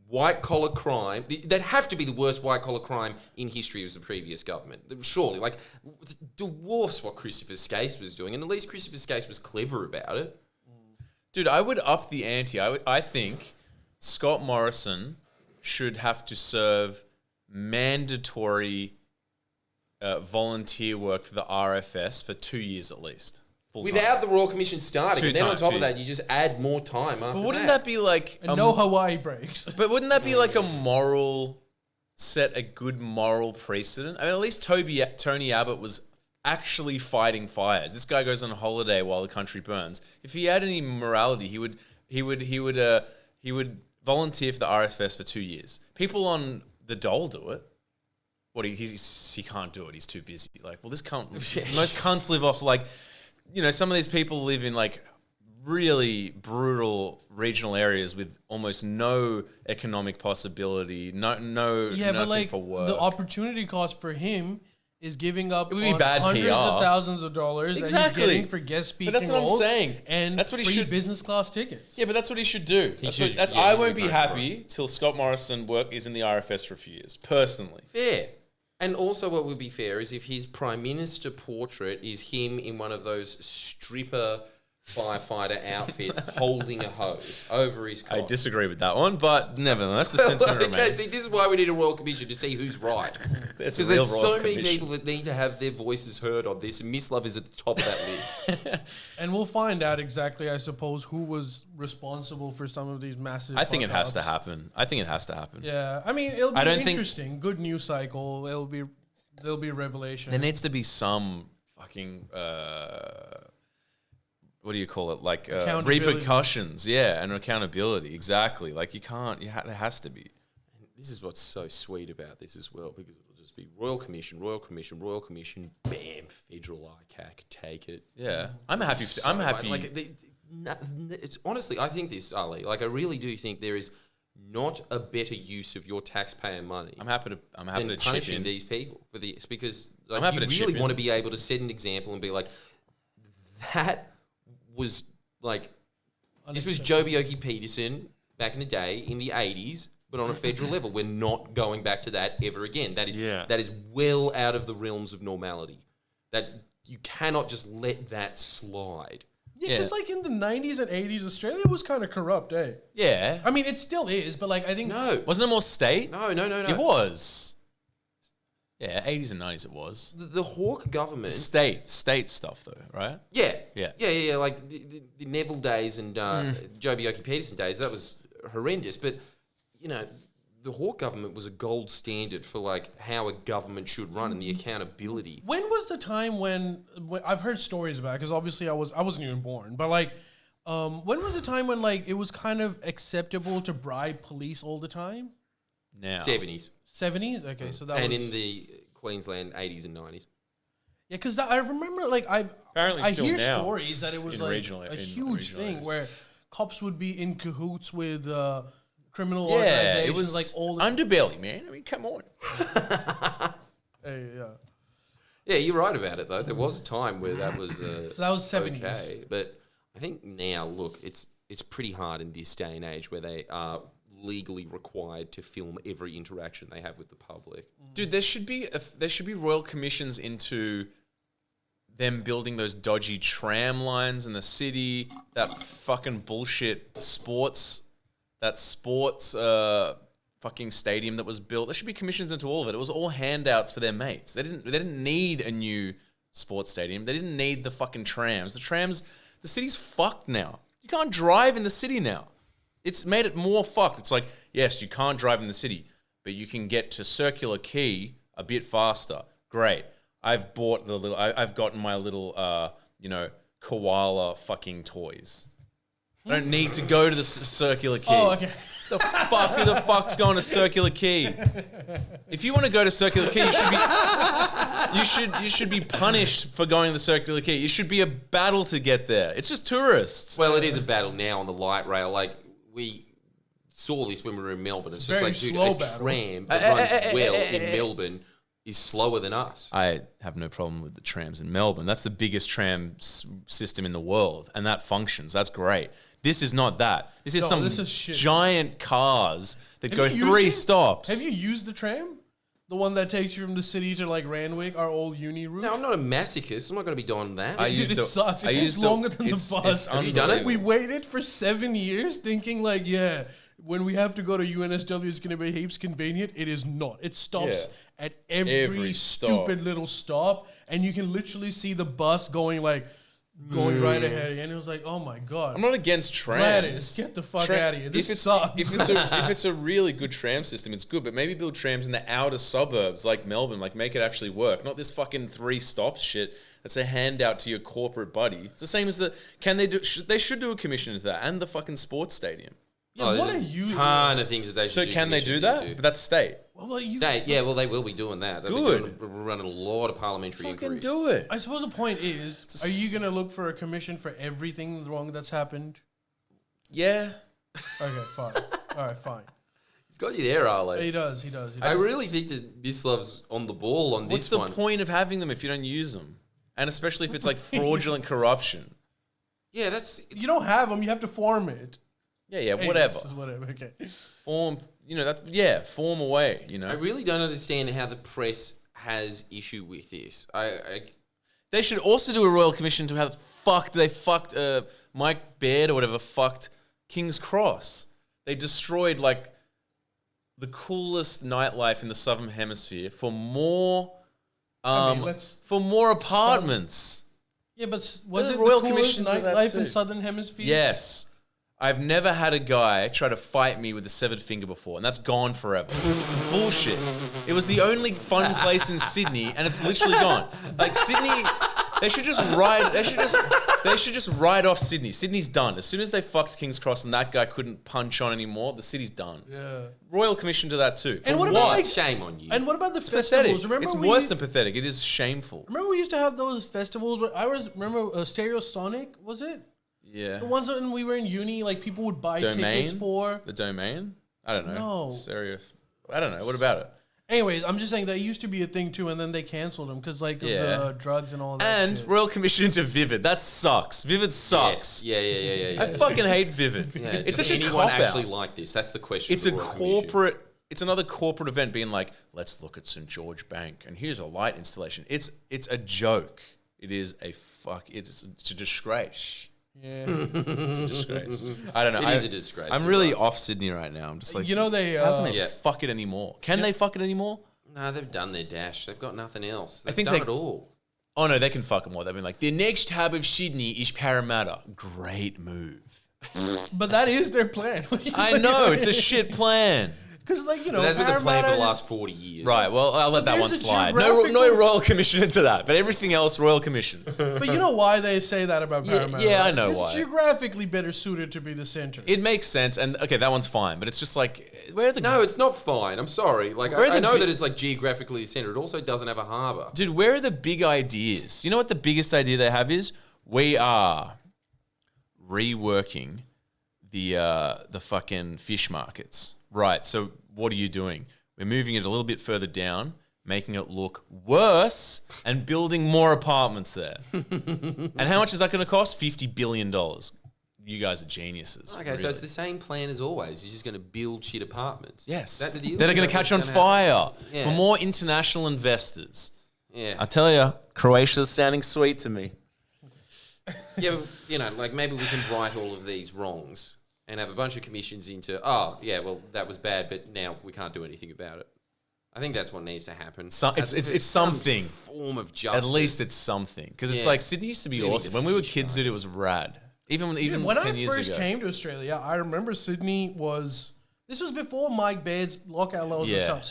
white-collar crime. That have to be the worst white-collar crime in history of the previous government. Surely, like, dwarfs what Christopher Skase was doing, and at least Christopher Skase was clever about it. Dude, I would up the ante. I think Scott Morrison should have to serve mandatory volunteer work for the RFS for 2 years at least. Without the Royal Commission starting. And then on top of that, you just add more time after that. But wouldn't that be like... And no Hawaii breaks. But wouldn't that be like set a good moral precedent? I mean, at least Tony Abbott was actually fighting fires. This guy goes on holiday while the country burns. If he had any morality, he would volunteer for the RSFS for 2 years. People on the dole do it. He can't do it. He's too busy. Like, well, this cunt. Most cunts live off like, some of these people live in like really brutal regional areas with almost no economic possibility, nothing for work. The opportunity cost for him is giving up hundreds of thousands of dollars that he's getting for guest speaking roles. But that's what I'm saying. And that's what he free should business class tickets. Yeah, but that's what he should do. I won't be happy till Scott Morrison is in the RFS for a few years, personally. Fair. And also what would be fair is if his Prime Minister portrait is him in one of those stripper firefighter outfits holding a hose over his cock. I disagree with that one, but nevertheless, the sentiment Okay, remains. see, this is why we need a royal commission to see who's right. It's Because a real there's royal so many commission. people that need to have their voices heard on this, and Miss Love is at the top of that list. And we'll find out exactly, I suppose, who was responsible for some of these massive. I think it has to fuck-ups. happen. I think it has to happen. Yeah, I mean, it'll be I don't think- interesting. Good news cycle. There'll be a revelation. There needs to be some fucking what do you call it? Like Accountability. repercussions, yeah, and accountability. Exactly. Like you can't. It has to be. This is what's so sweet about this as well, because it'll just be Royal Commission, Royal Commission, Royal Commission, bam, federal ICAC, take it. Yeah, I'm happy. So, I'm happy. Like, it's honestly, I think this, Ali. Like, I really do think there is not a better use of your taxpayer money. I'm happy to than chip punishing in. these people for this, because like, I'm happy you to chip really in. want to be able to set an example and be like, that was like, this was Joe Bioki-Peterson back in the day in the 80s, but on a federal level. We're not going back to that ever again. That is well out of the realms of normality. That you cannot just let that slide. Yeah, because like in the 90s and 80s, Australia was kind of corrupt, eh? Yeah, I mean, it still is, but like I think No. wasn't it more state? No. It was. Yeah, 80s and 90s it was. The Hawke government... State stuff though, right? Yeah. Yeah. Like the Neville days and Joe Bioki-Peterson days, that was horrendous. But, you know, the Hawke government was a gold standard for, like, how a government should run and the accountability. when was the time when I've heard stories about it, because obviously I wasn't even born, but like when was the time when like it was kind of acceptable to bribe police all the time? Now 70s. 70s? Okay, so that And was... in the Queensland 80s and 90s. Yeah, because I remember, like, Apparently I still hear now stories that it was in like regional- a in huge regional thing areas. where cops would be in cahoots with criminal yeah, organizations, it was like all the underbelly, man. I mean, come on. yeah. Yeah, you're right about it, though. There was a time where that was So that was 70s. okay. But I think now, look, it's pretty hard in this day and age where they are legally required to film every interaction they have with the public. Dude, there should be royal commissions into them building those dodgy tram lines in the city, that fucking bullshit sports fucking stadium that was built. There should be commissions into all of it. It was all handouts for their mates. They didn't need a new sports stadium. They didn't need the fucking trams. The city's fucked now. You can't drive in the city now. It's made it more fucked. It's like, yes, you can't drive in the city, but you can get to Circular Quay a bit faster. Great. I've gotten my little, koala fucking toys. I don't need to go to the Circular Quay. Oh, okay. Who the fuck's going to Circular Quay? If you want to go to Circular Quay, you should be punished for going to the Circular Quay. It should be a battle to get there. It's just tourists. Well, it is a battle now on the light rail. Like, we saw this when we were in Melbourne. It's just Very like, dude, slow a battle. tram that runs well in Melbourne is slower than us. I have no problem with the trams in Melbourne. That's the biggest tram system in the world, and that functions. That's great. This is not that. This is this is shit. giant cars that Have go you used 3 it? stops. Have you used the tram? The one that takes you from the city to like Randwick, our old uni route? No, I'm not a masochist. I'm not going to be doing that. Dude, it sucks. It takes longer than the bus. Have you done it? We waited for 7 years thinking like, yeah, when we have to go to UNSW, it's going to be heaps convenient. It is not. It stops at every stop. stupid little stop, and you can literally see the bus going right ahead. And it was like, oh my God. I'm not against trams. Gladys, get the fuck out of here. This sucks. If it's a really good tram system, it's good. But maybe build trams in the outer suburbs like Melbourne, like make it actually work. Not this fucking 3 stops shit. That's a handout to your corporate buddy. It's the same as they should do a commission to that and the fucking sports stadium. Yeah, what there's are you? a ton of things that they should So do. can they do commissions that? into. But that's state. Well, State, yeah, well, they will be doing that. They'll Good. be running a lot of parliamentary Fucking inquiries. do it. I suppose the point is, are you going to look for a commission for everything wrong that's happened? Yeah. Okay, fine. All right, fine. He's got you there, Arlo. He does. I really think that Miss Love's on the ball on What's this the one. point of having them if you don't use them? And especially if it's like fraudulent corruption. Yeah, that's... You don't have them. You have to form it. Yeah, whatever. This is whatever. Okay. Form away, I really don't understand how the press has issue with this. They should also do a royal commission to how the fuck they fucked Mike Baird or whatever fucked King's Cross. They destroyed like the coolest nightlife in the Southern Hemisphere for more apartments. Yeah, but was it the Royal coolest Commission to that nightlife too. in Southern Hemisphere? Yes. I've never had a guy try to fight me with a severed finger before, and that's gone forever. It's bullshit. It was the only fun place in Sydney, and it's literally gone. Like Sydney, they should just ride off Sydney. Sydney's done. As soon as they fucked King's Cross and that guy couldn't punch on anymore, the city's done. Yeah. Royal Commission to that too. And For what about like Shame on you. And what about the pathetic. festivals? Remember It's we worse than pathetic. It is shameful. Remember we used to have those festivals where remember Stereosonic, was it? Yeah. The ones when we were in uni, like people would buy tickets for. The Domain? I don't know. No. Serious. I don't know. What about it? Anyways, I'm just saying that used to be a thing too, and then they canceled them because like of the drugs and all that. And shit. Royal Commission to Vivid. That sucks. Vivid sucks. Yes. Yeah. I fucking hate Vivid. Yeah, It's does such a anyone cop actually out. like this? That's the question. It's of a the Royal Commission. corporate. It's another corporate event being like, let's look at St George Bank and here's a light installation. It's a joke. It is a It's a disgrace. Yeah. It's a disgrace. I don't know. It is a disgrace. I'm really off Sydney right now. I'm just like, You know they. how can they Yeah. fuck it anymore? Can they fuck it anymore? No, they've done their dash. They've got nothing else. They've think done they- it all. Oh no, they can fuck it more. They've been like, the next hub of Sydney is Parramatta. Great move. But that is their plan. I know, it's a shit plan. Because like you know, But that's been the plan for Parramatta the is- last 40 years. Right, well, I'll let But that one there's a slide. geographical- No Royal Commission into that, but everything else, Royal Commissions. But you know why they say that about Yeah, Parramatta? yeah, I right? know It's why. geographically better suited to be the center. It makes sense, and okay, that one's fine, but it's just like, where are the... No, it's not fine. I'm sorry. Like Where are I the know big- that it's like geographically centered. It also doesn't have a harbour. Dude, where are the big ideas? You know what the biggest idea they have is? We are reworking the fucking fish markets. Right, so what are you doing? We're moving it a little bit further down, making it look worse, and building more apartments there. And how much is that going to cost? $50 billion. You guys are geniuses. Okay, so it's the same plan as always. You're just going to build shit apartments. Yes. Is that the deal? That are going Is to that catch on what's gonna happen? fire Yeah. for more international investors. Yeah. I tell you, Croatia's sounding sweet to me. Yeah, but, you know, like maybe we can right all of these wrongs and have a bunch of commissions into, oh, yeah, well, that was bad, but now we can't do anything about it. I think that's what needs to happen. It's Some something. form of At justice. least it's something. Because it's Yeah. like, Sydney used to be Really awesome. the When we were fish kids, dude, it was rad. Even when 10 I years first ago. came to Australia, I remember Sydney was. This was before Mike Baird's lockout laws and Yeah, stuff.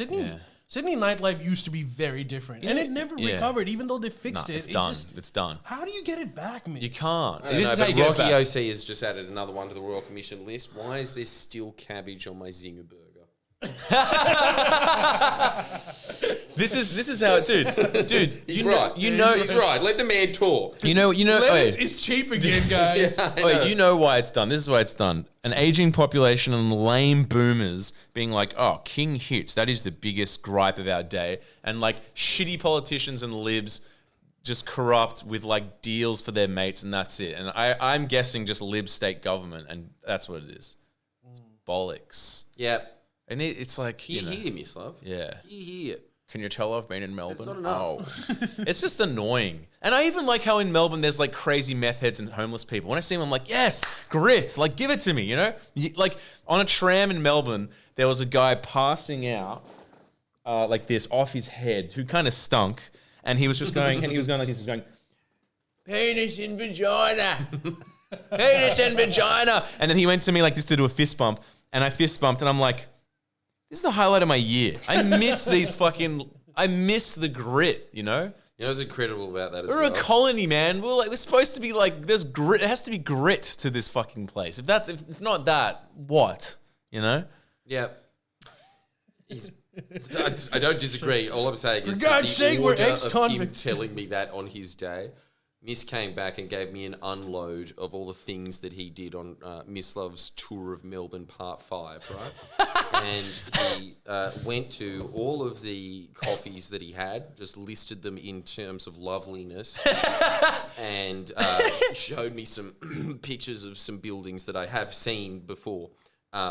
Sydney nightlife used to be very different, and it never Yeah. recovered, even though they Nah, fixed it. it's it done. just- It's done. how do you get it back, man? You can't. I don't This know, is how but you get it Rocky back. OC has just added another one to the Royal Commission list. Why is there still cabbage on my Zinger burger? This is how it, dude. He's you know, right. You know, He's right. Let the man talk. You know. Lettuce Wait, is cheap again, guys. Yeah, I know. wait, you know why it's done. This is why it's done. An aging population and lame boomers being like, "Oh, King hits. That is the biggest gripe of our day," and like shitty politicians and libs just corrupt with like deals for their mates, and that's it. And I'm guessing just lib state government, and that's what it is. It's bollocks. Yeah. And it's like, Hear, you know, hear, Miss Love. yeah. Hear. Can you tell I've been in Melbourne? not enough. Oh. It's just annoying. And I even like how in Melbourne there's like crazy meth heads and homeless people. When I see them, I'm like, yes, grit. Like, give it to me, you know? Like, on a tram in Melbourne, there was a guy passing out like this off his head who kind of stunk. And he was just going, and he was going like this. He was going, penis in vagina. Penis in vagina. And then he went to me like this to do a fist bump. And I fist bumped, and I'm like, this is the highlight of my year. I miss I miss the grit, you know? You know what's incredible about that as We're well? a colony, man. We're supposed to be like, there's grit. It has to be grit to this fucking place. If not that, what? You know? Yeah. I don't disagree. All I'm saying is God's that sake, the we're order of him ex-convicts. telling me that on his day, Miss came back and gave me an unload of all the things that he did on Miss Love's tour of Melbourne Part 5, right? And he went to all of the coffees that he had, just listed them in terms of loveliness, and showed me some pictures of some buildings that I have seen before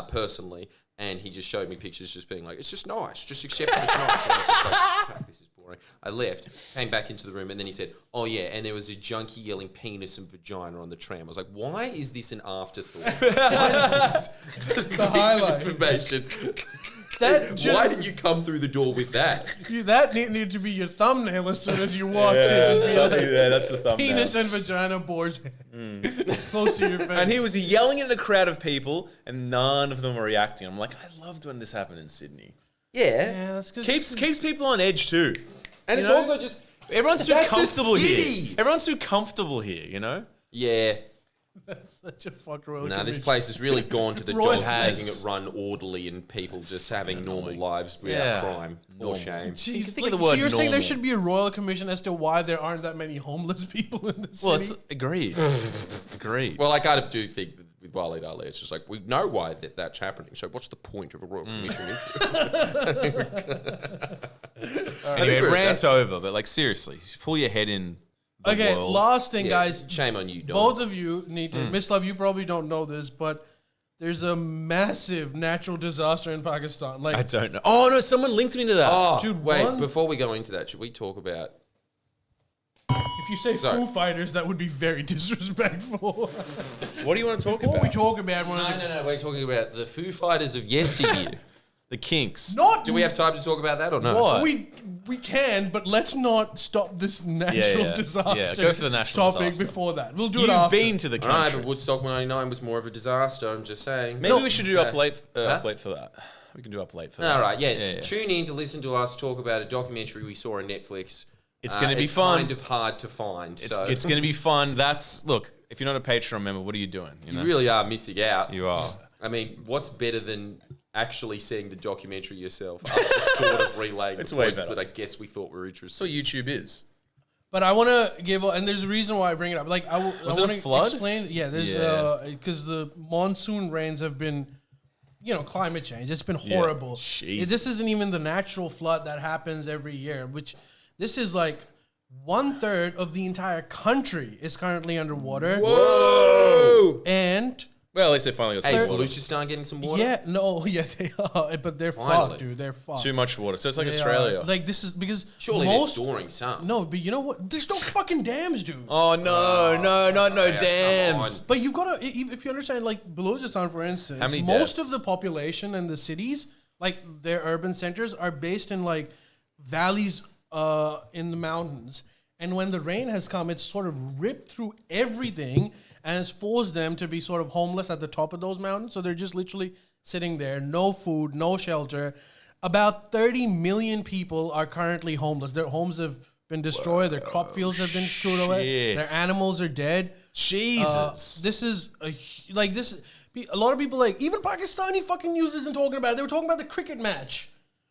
personally. And he just showed me pictures just being like, it's just nice, just accept it as nice. And I was just like, fuck, this is boring. boring. I left, came back into the room, and then he said, "Oh yeah," and there was a junkie yelling "penis and vagina" on the tram. I was like, "Why is this an afterthought? Why is this the highlight. information? That Why did you come through the door with that?" That needed to be your thumbnail as soon as you walked in. Yeah, that's the thumbnail. Penis and vagina bores close to your face. And he was yelling at a crowd of people, and none of them were reacting. I'm like, I loved when this happened in Sydney. yeah, that's good. Keeps people on edge too. And it's know? also just Everyone's too That's a comfortable city. here. Everyone's too comfortable here, you know? yeah. That's such a fucked road. No, this place has really gone to the Roy dogs, has. making it run orderly and people just having normal lives without crime or shame. Think of the so word you're saying there normal. should be a royal commission as to why there aren't that many homeless people in the city? Well, it's agreed. Agreed. Well, I kind of do think that with Waleed Ali, it's just like, we know why that's happening, so what's the point of a royal commission into it? Anyway, rant over, but like seriously, pull your head in the okay, world. last thing, Yeah, guys. shame on you, Don. Both of you need to. Miss Love, you probably don't know this, but there's a massive natural disaster in Pakistan. Like, I don't know. Oh no, someone linked me to that. Oh, Dude, wait, before we go into that, should we talk about... if you say Foo Fighters, that would be very disrespectful. What do you want to talk Before about? we talk about one of the No, we're talking about the Foo Fighters of yesteryear. The Kinks. not Do we have time to talk about that or no? What? we can, but let's not stop this natural disaster. Yeah, go for the national topic disaster. before that. We'll do it You've after. been to the All right, country. but Woodstock 99 was more of a disaster, I'm just saying. Maybe we should do up late for that. We can do up late for that. All right, yeah. Tune in to listen to us talk about a documentary we saw on Netflix. It's going to be fun. It's kind of hard to find. It's going to be fun. Look, if you're not a Patreon member, what are you doing? You really are missing out. You are. I mean, what's better than actually seeing the documentary yourself? Us just sort of relaying It's the way points better. that I guess we thought were That's interesting. what YouTube is. But I want to give, and there's a reason why I bring it up. Like, Was it a want to flood? explain. Yeah, there's because the monsoon rains have been, climate change. It's been horrible. Jesus. This isn't even the natural flood that happens every year. Which this is like 1/3 of the entire country is currently underwater. Whoa! And Well, at least they finally got Hey, is some water. Baluchistan getting some water? they are, but they're Finally. fucked, dude. They're fucked. Too much water. So it's like They Australia. are. Like, this is because Surely they're storing some. No, but you know what? There's no fucking dams, dude. Oh no yeah, dams. come But you've got to, if you understand, like Balochistan, for instance, How many most deaths? of the population and the cities, like their urban centers, are based in like valleys in the mountains. And when the rain has come, it's sort of ripped through everything and it's forced them to be sort of homeless at the top of those mountains. So they're just literally sitting there, no food, no shelter. About 30 million people are currently homeless. Their homes have been destroyed. Their crop fields have been screwed away. shit. Their animals are dead. Jesus. This is a lot of people, like, even Pakistani fucking news isn't talking about it. They were talking about the cricket match.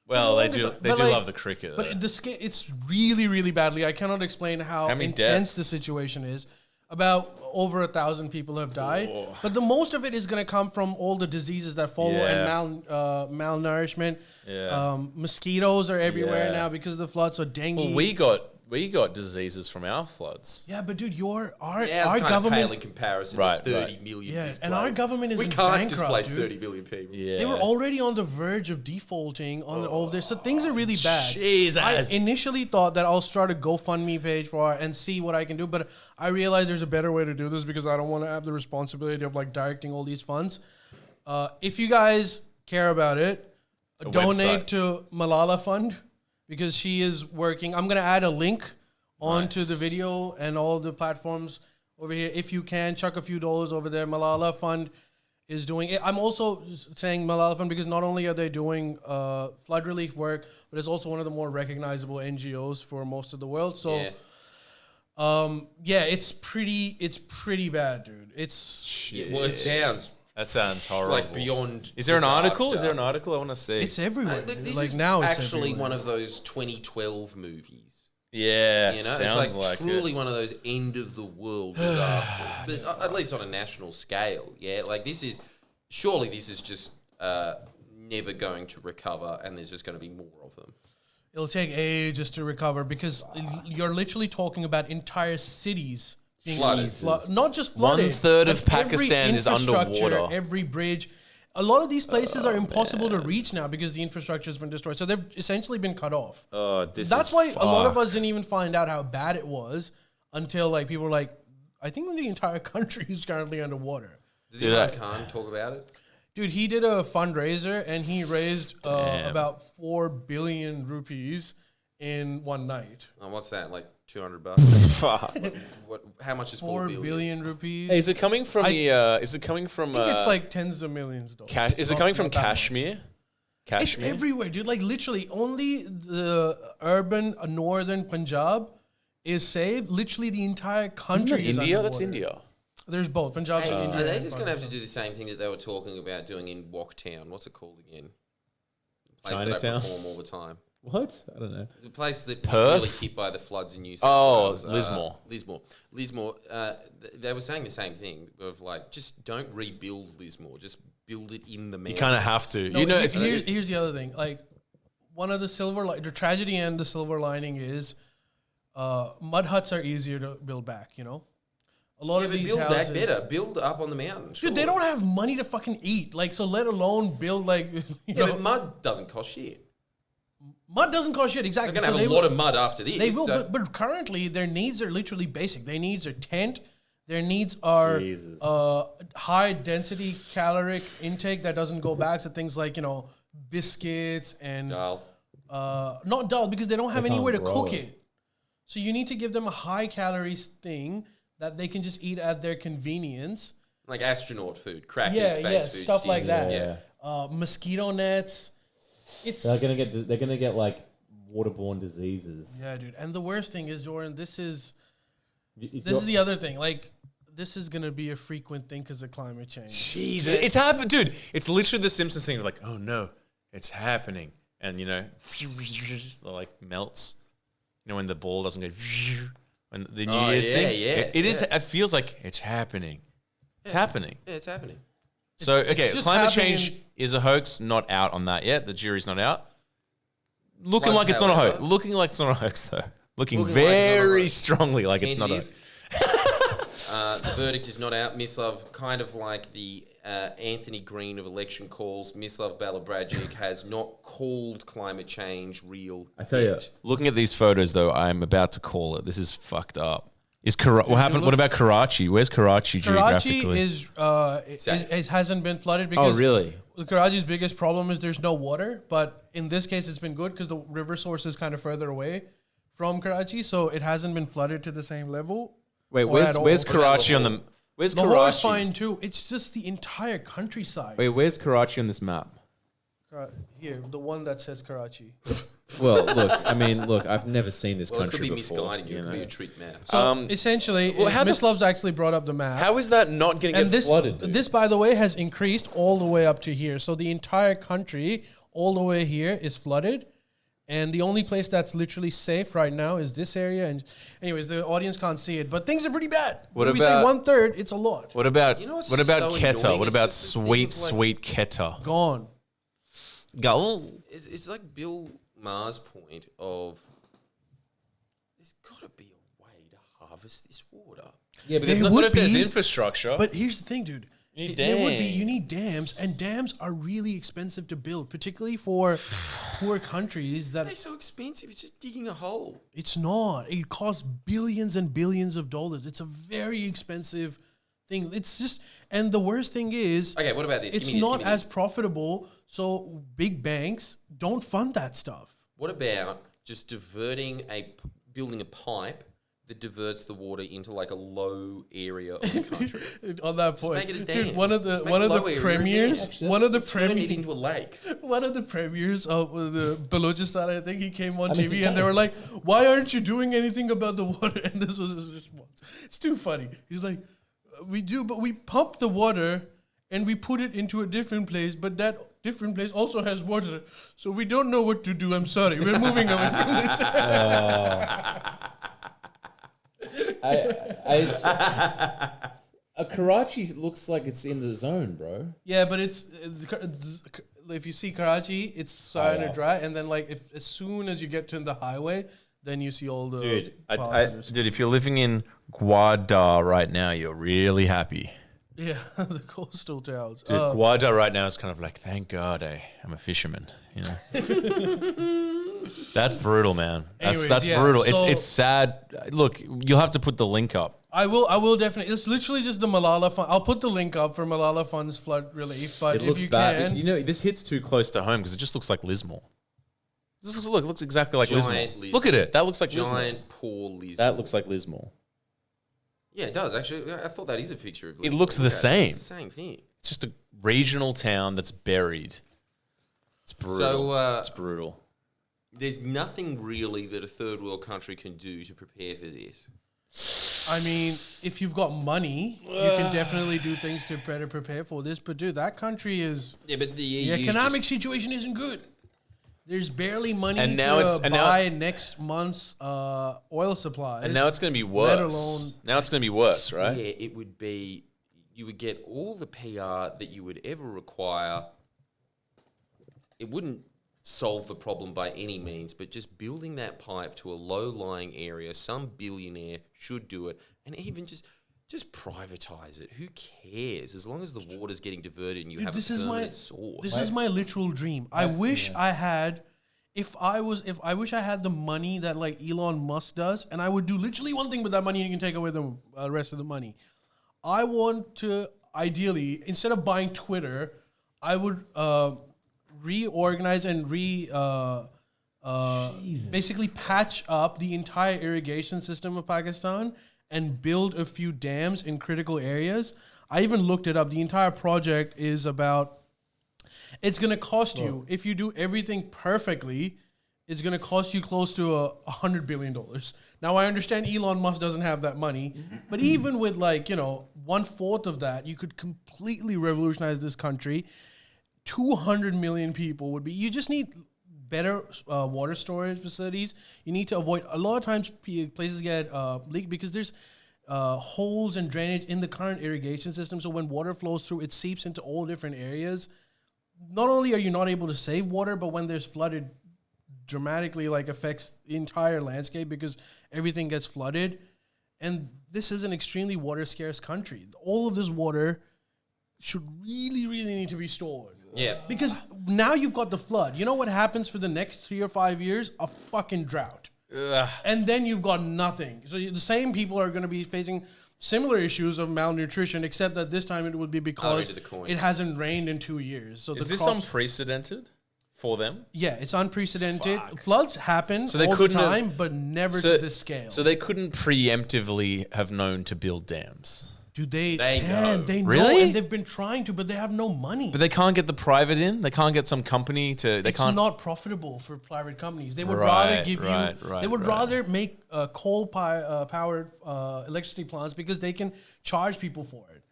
Well, they But do like- love the cricket. though. But it's really, really badly. I cannot explain how many intense deaths? the situation is. About over 1,000 people have died. But the most of it is going to come from all the diseases that follow and malnourishment. Yeah. Mosquitoes are everywhere Yeah. now because of the floods. So dengue. Well, we got diseases from our floods. yeah, but dude, Yeah, our it's kind of government. pale in comparison Right, to 30 right. million Yeah, displaced. and our government is We in can't bankrupt, displace dude. 30 million people. Yeah. They were already on the verge of defaulting on all of this, so things are really bad. Jesus. I initially thought that I'll start a GoFundMe page for it and see what I can do, but I realized there's a better way to do this because I don't want to have the responsibility of like directing all these funds. If you guys care about it, donate website. to Malala Fund because she is working. I'm gonna add a link onto the Nice. video and all the platforms over here. If you can, chuck a few dollars over there. Malala Fund is doing it. I'm also saying Malala Fund because not only are they doing flood relief work, but it's also one of the more recognizable NGOs for most of the world. So, it's pretty bad, dude. It's Well, it sounds That sounds horrible. like beyond. Is there an article? Is disaster. there an article I want to see? it's everywhere. Look, this like is now, it's actually everywhere. one of those 2012 movies. yeah, You know, sounds it's like like truly it. one of those end of the world disasters, but at least on a national scale. Yeah, like this is just never going to recover, and there's just going to be more of them. It'll take ages to recover because you're literally talking about entire cities being Flooded. not just flooded. 1/3 of but every Pakistan is infrastructure, underwater. Every bridge. a lot of these places are impossible to reach now because the infrastructure has been destroyed. So they've essentially been cut off. That's why a lot of us didn't even find out how bad it was until like people were like, I think the entire country is currently underwater. Does Imran Khan talk about it? Dude, he did a fundraiser and he raised about 4 billion rupees in one night. Oh, what's that? Like $200? How much is 4 billion rupees? Hey, is it coming from Is it coming from? I think it's like tens of millions of dollars. Is it coming from Kashmir? It's everywhere, dude. Like literally, only the urban northern Punjab is saved. Literally, the entire country is India. underwater. That's India. There's both. Punjab and India. Are they just going to have to do the same thing that they were talking about doing in Waktown? What's it called again? The place that I perform all the time. What? I don't know. The place that Perth? was really hit by the floods in New South Wales. Lismore. They were saying the same thing of like, just don't rebuild Lismore. Just build it in the mountains. You kind of have to. No, you know, here's the other thing. Like, one of the tragedy and the silver lining is mud huts are easier to build back, you know? A lot of these build houses... back better. Build up on the mountain. Dude, they don't have money to fucking eat. Like, so let alone build, like... You know, but mud doesn't cost shit. Mud doesn't cost shit, exactly. They're going to have a lot of mud after this. They will, but currently their needs are literally basic. Their needs are tent. Their needs are high density caloric intake that doesn't go back. So things like, you know, biscuits and... Dal. Not dal, because they don't have anywhere to cook it. it. So you need to give them a high calories thing that they can just eat at their convenience. Like astronaut food, cracking space food. Stuff like that. Yeah. Mosquito nets. They're gonna get like waterborne diseases. Yeah, dude. And the worst thing is, Jordan, this is the other thing. Like, this is gonna be a frequent thing because of climate change. Jesus, it's happened, dude. It's literally the Simpsons thing. Like, oh no, it's happening, and you know, like melts. You know, when the ball doesn't go. When the New Year's thing, it is. It feels like it's happening. It's happening. Yeah, it's happening. So, okay, just climate change is a hoax. Not out on that yet. The jury's not out. Looking Like like it's not a however- hoax. Looking like it's not a hoax, though. Looking Looking like it's not a very hoax. strongly like it's not a hoax. The verdict is not out. Mislav, kind of like the Anthony Green of election calls, Mislav Balabrajic has not called climate change real. I tell you, yet. Looking at these photos, though, I'm about to call it. This is fucked up. What happened? What about Karachi? Where's Karachi geographically? Karachi hasn't been flooded because really? Karachi's biggest problem is there's no water. But in this case, it's been good because the river source is kind of further away from Karachi, so it hasn't been flooded to the same level. Wait, where's Karachi on the? Where's Lahore's Karachi? fine too. It's just the entire countryside. Wait, where's Karachi on this map? Here, the one that says Karachi. well, look, I've never seen this Well, it country could be before. misguiding you. It could be a trick map. So essentially, Mislav's actually brought up the map. How is that not going to And get flooded? this, by the way, has increased all the way up to here. So the entire country, all the way here, is flooded. And the only place that's literally safe right now is this area. And anyways, the audience can't see it, but things are pretty bad. When we say 1/3, it's a lot. What about You know what's what about so Quetta? annoying? What It's about just the thing sweet, of, like- sweet Quetta? Gone. Go. It's like Bill Maher's point of there's got to be a way to harvest this water. Yeah, but There what would if there's be, infrastructure? But here's the thing, dude. You need There would be. dams. You need dams, and dams are really expensive to build, particularly for poor countries. They're so expensive. It's just digging a hole. It's not. It costs billions and billions of dollars. It's a very expensive thing. It's just, and the worst thing is, Okay, what about this? it's Give me this, not give me as this. profitable. So big banks don't fund that stuff. What about just building a pipe that diverts the water into like a low area of the country? On that point, make it a dude, dam. one of the Just make a low area premiers, dam. one of the Turn it into a lake. one of the premiers of the Balochistan, I think he came on TV and they were like, "Why aren't you doing anything about the water?" And this was his response. It's too funny. He's like, "We do, but we pump the water and we put it into a different place, but that different place also has water, so we don't know what to do. I'm sorry, we're moving away from this." Karachi looks like it's in the zone, bro. Yeah, but it's if you see Karachi, it's starting to dry, and then like as soon as you get to the highway, then you see all the Dude, if you're living in Gwadar right now, you're really happy. Yeah, the coastal towns. Dude, Guada right now is kind of like, thank God I'm a fisherman. You know, that's brutal, man. That's Anyways, yeah, brutal. so- It's sad. Look, you'll have to put the link up. I will definitely. It's literally just the Malala Fund. I'll put the link up for Malala Fund's flood relief. But It if looks you bad. can, You know, this hits too Close to home because it just looks like Lismore. Look, it looks exactly like Lismore. Lismore. Look at it. That looks like Lismore. Giant poor Lismore. That looks like Lismore. Yeah, it does actually. I thought that is a picture of. It Lismore. looks the Look at same. It's the same thing. It's just a regional town that's buried. It's brutal. So, it's brutal. There's nothing really that a third world country can do to prepare for this. I mean, if you've got money, you can definitely do things to better prepare for this. But dude, that country is Yeah, but the EU the economic situation isn't good. There's barely money And now to it's- and now- buy next month's oil supplies. And now it's going to be let worse. alone- Now it's going to be worse, right? Yeah, it would be. You would get all the PR that you would ever require. It wouldn't solve the problem by any means, but just building that pipe to a low-lying area, some billionaire should do it, and even just privatize it. Who cares? As long as the water's getting diverted and you have a permanent source. This is my literal dream. I wish I had. If I wish I had the money that like Elon Musk does, and I would do literally one thing with that money, and you can take away the rest of the money. I want to ideally, instead of buying Twitter, I would reorganize and basically patch up the entire irrigation system of Pakistan and build a few dams in critical areas. I even looked it up. The entire project is about, it's going to cost you, if you do everything perfectly, it's going to cost you close to $100 billion. Now, I understand Elon Musk doesn't have that money, but even with 1/4 of that, you could completely revolutionize this country. 200 million people would be, you just need better water storage facilities. You need to avoid, a lot of times places get leaked because there's holes and drainage in the current irrigation system. So when water flows through, it seeps into all different areas. Not only are you not able to save water, but when there's flooded, dramatically affects the entire landscape because everything gets flooded. And this is an extremely water scarce country. All of this water should really, really need to be stored. Yeah. Because now you've got the flood. You know what happens for the next 3 or 5 years? A fucking drought. Ugh. And then you've got nothing. So the same people are going to be facing similar issues of malnutrition, except that this time it would be because end of the coin. it hasn't rained in 2 years. So Is the this crops- unprecedented for them? Yeah, it's unprecedented. Fuck. Floods happen So they all the couldn't have- time, but never to this scale. So they couldn't preemptively have known to build dams. Dude, they They can. know. They know, Really? and they've been trying to, but they have no money. But they can't get the private in? They can't get some company to... They It's can't... not profitable for private companies. They would Right, rather give right, you. right, They would right. rather make coal-powered electricity plants because they can charge people for it.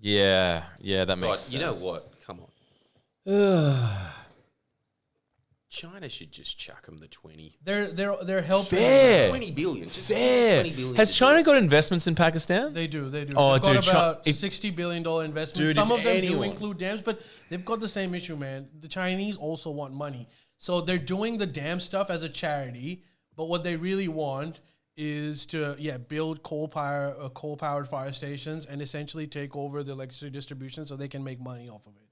Yeah, that God, makes sense. you know what? Come on. China should just chuck them the 20. They're helping. Fair. 20 billion. Just Fair. 20 billion. Has to China do it. got investments in Pakistan? They do. Oh, they've got dude, about if- $60 billion investment. Dude, Some if of them do anyone- include dams, but they've got the same issue, man. The Chinese also want money. So they're doing the dam stuff as a charity, but what they really want is to build coal-powered fire stations and essentially take over the electricity distribution so they can make money off of it.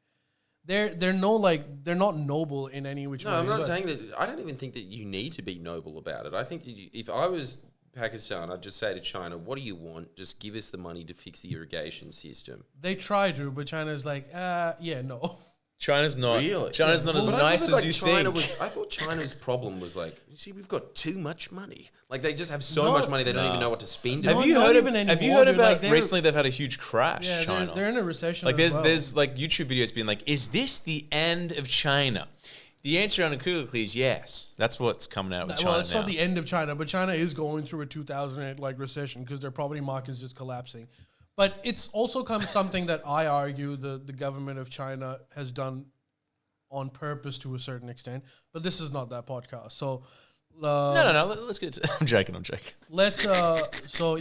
They're not noble in any which way. No, I'm not but- saying that. I don't even think that you need to be noble about it. I think if I was Pakistan, I'd just say to China, what do you want? Just give us the money to fix the irrigation system. They try to, but China's like, no. China's not... Really? China's not as But I nice thought as you China think. I thought China's problem was you see, we've got too much money. They just have so Not- much money they don't even know what to spend it Not- on. Have you not heard even have you anymore, heard dude. about They're- recently they've had a huge crash, Yeah, China? they're in a recession. Like as there's well. YouTube videos being like, is this the end of China? The answer unequivocally is yes. That's what's coming out with China Well, it's now. not the end of China, but China is going through a 2008 recession because their property market is just collapsing. But it's also something that I argue the government of China has done on purpose to a certain extent. But this is not that podcast. So No. Let's get to... I'm joking. let's Well,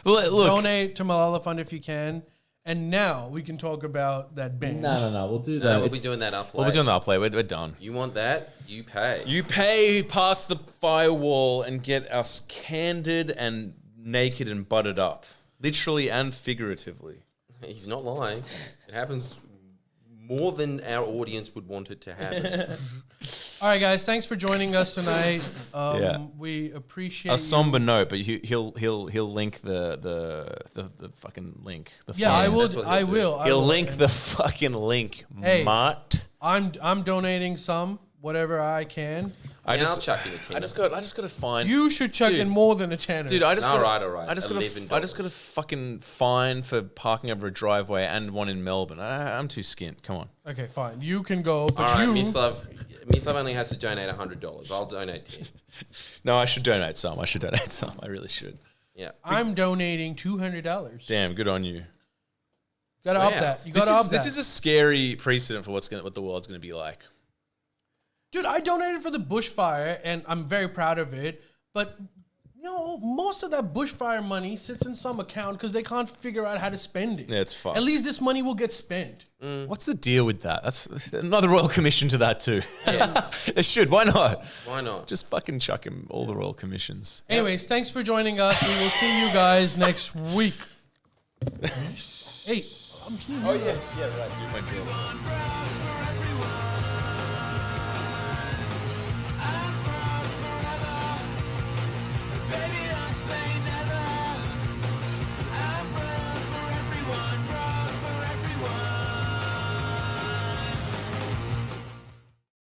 look. donate to Malala Fund if you can. And now we can talk about that binge. No. We'll do that. No, we'll be It's- doing that up What we're later. doing the play. We're done. You want that? You pay. You pay past the firewall and get us candid and naked and butted up. Literally and figuratively. He's not lying. It happens more than our audience would want it to happen. All right, guys. Thanks for joining us tonight. Yeah. We appreciate A you. somber note, but he'll link the fucking link. The Yeah, I fund. will. That's what I he'll do. will. I He'll will. link the fucking link, Hey. Mart. I'm donating some, whatever I can. I I'll just chuck in a tenner. I just got to find. You should chuck Dude. in more than a tenner. Dude, I just All got right, all right. I just got $11. a fucking fine for parking over a driveway and one in Melbourne. I'm too skint. Come on. Okay, fine. You can go, but All right, you. Miss Love only has to donate $100. I'll donate 10. No, I should donate some. I really should. Yeah. I'm donating $200. Damn, good on you. Gotta Wow. up that. You gotta up that. This is a scary precedent for what the world's gonna be like. Dude, I donated for the bushfire, and I'm very proud of it. But most of that bushfire money sits in some account because they can't figure out how to spend it. Yeah, it's fucked. At least this money will get spent. What's the deal with that? That's another royal commission to that too. Yes. It should. Why not? Why not? Just fucking chuck him all the royal commissions. Anyways, thanks for joining us. We will see you guys next week. Hey, I'm kidding. Yeah, right. Do my drill.